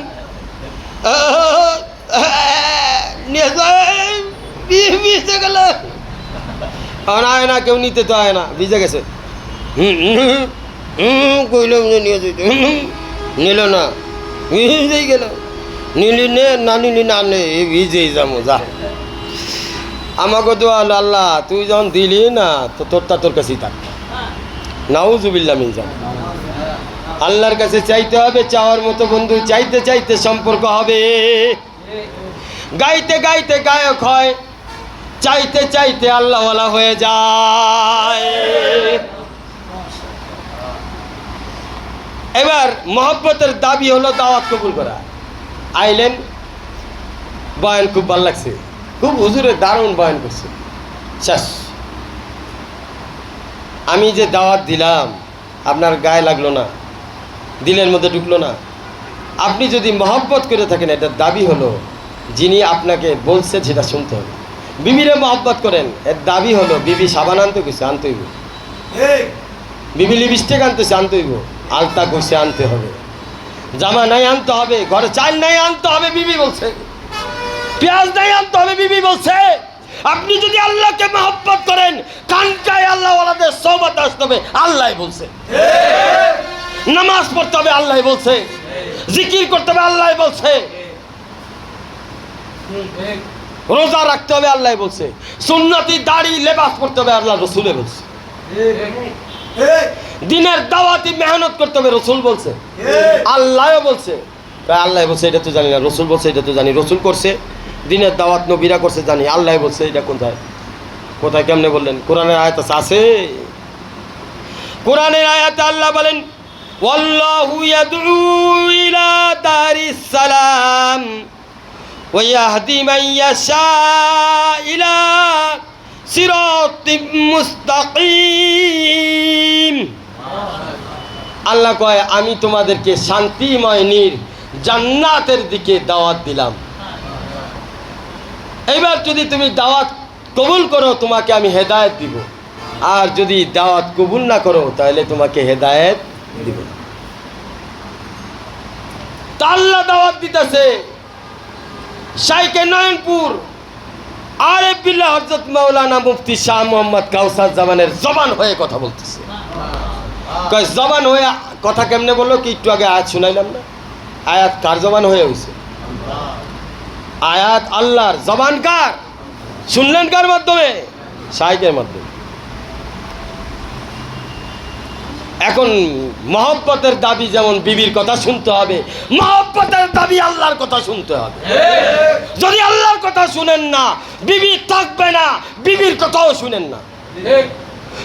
নিয়ে যা ভিজে গেলাম, আয় না, কেউ নিতে তো আয় না, ভিজে গেছে। কইলাম যে নিয়ে যেতে, নিল না, ভিজেই গেল, নিলি নে না, নিলি না, নে ভিজেই যাবো যা। আমাকে তো আল্লাহ তুই যখন দিলি না, তো তোরটা তোর কাছেই থাক, নাউজুবিল্লাহ মিন যালিক। আল্লাহর কাছে চাইতে হবে, চাওয়ার মতো বন্ধু, চাইতে চাইতে সম্পর্ক হবে। গাইতে গাইতে গায়ক হয়, চাইতে চাইতে আল্লাহওয়ালা হয়ে যায়। এবার মহব্বতের দাবি হলো দাওয়াত কবুল করা। আইলেন, বয়ান খুব ভালো লাগছে, খুব হুজুরে দারুণ বয়ান করছে, শেষ। আমি যে দাওয়াত দিলাম আপনার গায়ে লাগলো না, দিলের মধ্যে ঢুকলো না। আপনি যদি মহব্বত করে থাকেন, এটার দাবি হলো যিনি আপনাকে বলছে সেটা শুনতে হবে। বিবিরে মহব্বত করেন, এর দাবি হলো বিবি সাবান আনতে গেছে, আনতে হইব, বিবি লিপস্টিক আনতেছে, আনতে হইব, আলতা ঘষে আনতে হবে, জামা নাই আনতে হবে, ঘরে চাল নাই আনতে হবে, বিবি বলছে, পেঁয়াজ নাই আনতে হবে, বিবি বলছে। আপনি যদি আল্লাহকে মহব্বত করেন, কানকায় আল্লাহ ওয়ালাদের সোহবত আসতে হবে, আল্লাহ বলছে। নামাজ পড়তে হবে, আল্লাহ বলছে। জিকির করতে হবে, আল্লাহ বলছে। রোজা রাখতে হবে, আল্লাহ বলছে। সুন্নতি দাড়ি লেবাস করতে হবে, আল্লাহ রসুলে বলছে। দিনের দাওয়াতি মেহনত করতে হবে, রসুল বলছে, আল্লাহ বলছে। আল্লাহ বলছে এটা তো জানি না, রসুল বলছে এটা তো জানি, রসুল করছে। দিনের দাওয়াত নবীরা করছে জানি, আল্লাহ বলছে এটা কোথায় কোথায় কেমনে বললেন? কোরআনের আয়াত আছে, কোরআনের আয়াতে আল্লাহ বলেন, ওয়াল্লাহু ইয়াদউ ইলা দারিস সালাম ওয়া ইয়াহদি মান ইয়াশা ইলা সিরাতিম মুস্তাকিম। আল্লাহ কয়, আমি তোমাদেরকে শান্তিময় জান্নাতের দিকে দাওয়াত দিলাম। এবার যদি তুমি দাওয়াত কবুল করো, তোমাকে আমি হেদায়েত দিব, আর যদি দাওয়াত কবুল না করো, তাহলে তোমাকে হেদায়েত দিব। তা আল্লাহ দাওয়াত দিতেছে। শাইখে নয়নপুর আরেফ বিল্লাহ হযরত মাওলানা মুফতি শাহ মোহাম্মদ কাউসার জামানের জবান হয়ে কথা বলতেছে। কয় জবান হয়ে কথা কেমনে বললো? কি একটু আগে আয়াত শুনাইলাম না? আয়াত কার জবান হয়ে হয়েছে? আয়াত আল্লাহর। জবান কার? শুনলেন কার মাধ্যমে? শাইখের মাধ্যমে। এখন মহব্বতের দাবি যেমন বিবির কথা শুনতে হবে, মহব্বতের দাবি আল্লাহর কথা শুনতে হবে। যদি আল্লাহর কথা শুনেন না, বিবি থাকবে না, বিবির কথাও শুনেন না।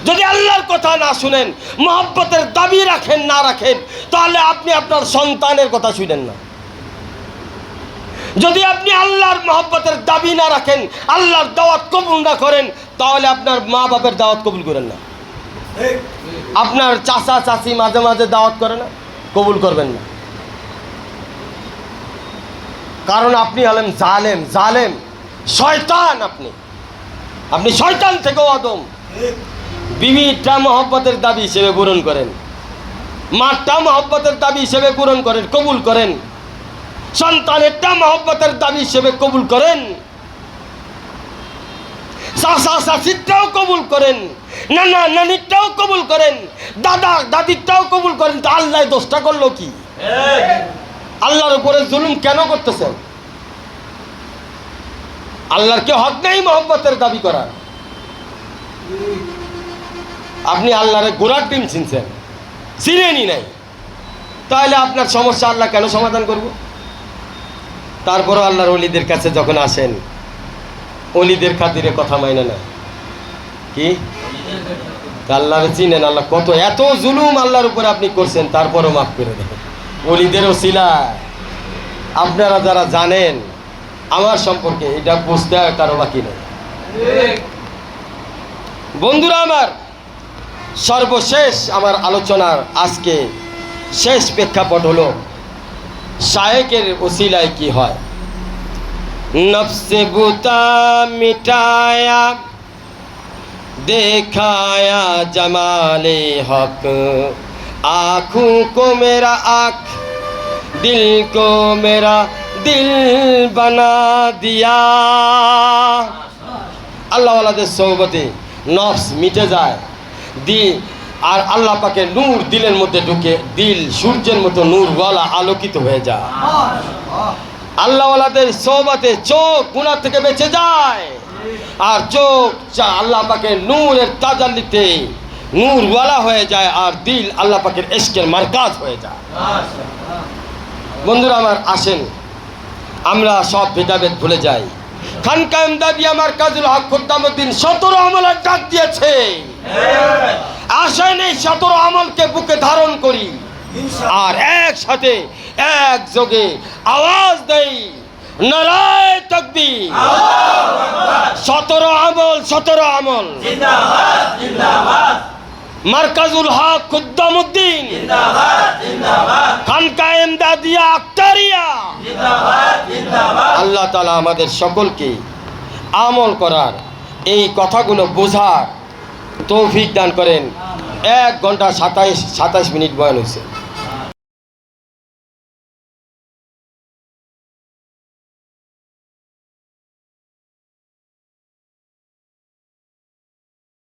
যদি আল্লাহর কথা না শুনেন, মহব্বতের দাবি রাখেন না রাখেন, তাহলে আপনি আপনার সন্তানের কথা শুনেন না। যদি আপনি আল্লাহর মহব্বতের দাবি না রাখেন, আল্লাহর দাওয়াত কবুল না করেন, তাহলে আপনার মা বাপের দাওয়াত কবুল করেন না। আপনার চাচা চাচি মাঝে মাঝে দাওয়াত করে না, কবুল করবেন না। কারণ আপনি হলেন জালেম, জালেম শয়তান। আপনি শয়তান থেকেও আদম। বিবিটা মহব্বতের দাবি হিসেবে পূরণ করেন, মাটা মহব্বতের দাবি হিসেবে পূরণ করেন, কবুল করেন। সন্তানেরটা মহব্বতের দাবি হিসেবে কবুল করেন, চাচা চাচিরটাও কবুল করেন, নানা নানিরটাও কবুল করেন, দাদা দাদিরটাও কবুল করেন। তা আল্লাহ দোষটা করলো কি? আল্লাহর উপরে জুলুম কেন করতেছেন? আল্লাহর কি হক নেই মহব্বতের দাবি করার? আপনি আল্লাহরে গোড়ার ডিম চিনছেন, চিনেনই নাই, তাহলে আপনার সমস্যা আল্লাহ কেন সমাধান করব? তারপরও আল্লাহর ওলিদের কাছে যখন আসেন, ওলিদের খাতিরে কথা মাইনে না কি? আল্লাহরে চিনেন, আল্লাহ কত এত জুলুম আল্লাহর উপরে আপনি করছেন, তারপরও মাফ করে দেন। ওলিদেরও ছিলা আপনারা যারা জানেন আমার সম্পর্কে, এটা বুঝতে হয় কারো বাকি নেই। বন্ধুরা আমার, সর্বশেষ আমার আলোচনার আজকে শেষ প্রেক্ষাপট হলো শায়েকের ওসিলায় কি হয়। নফসে বুতা মিটায়া দেখায়া জমালে হক, आँखों को मेरा आँख, दिल को मेरा दिल बना दिया। আল্লাহ ওয়ালাদের সোহবতে নফস মিটে যায়, দিল আর আল্লাহ পাকে নূর দিলের মধ্যে ঢুকে, দিল সূর্যের মতো নূরওয়ালা আলোকিত হয়ে যায়। আল্লাহ ওয়ালাদের সোহবতে চোখ গুনাহ থেকে বেঁচে যায়, আর চোখ আল্লাহ পাকের নূরের তাজাল্লিতে নূরওয়ালা হয়ে যায়, আর দিল আল্লাহ পাকের ইশকের মারকাজ হয়ে যায়। বন্ধুরা আমার, আসেন আমরা সব ভেদাভেদ ভুলে যাই। খানকা ইমদাদিয়া মারকাজুল হক খুদ্দামউদ্দিন 17 আমলের ডাক দিয়েছে। আসেন এই 17 আমলকে বুকে ধারণ করি, আর একসাথে একযোগে আওয়াজ দেই, নারায়ে তাকবীর। 17 আমল, 17 আমল। জিন্দাবাদ, জিন্দাবাদ। মারকাজুল হক খুদ্দামউদ্দিন জিন্দাবাদ, জিন্দাবাদ। খানকা ইমদাদিয়া আক্তারিয়া জিন্দাবাদ, জিন্দাবাদ। আল্লাহ তাআলা আমাদের সকলকে আমল করার, এই কথাগুলো বোঝার তৌফিক দান করেন। 1 ঘন্টা 27 মিনিট বয়ান হয়েছে।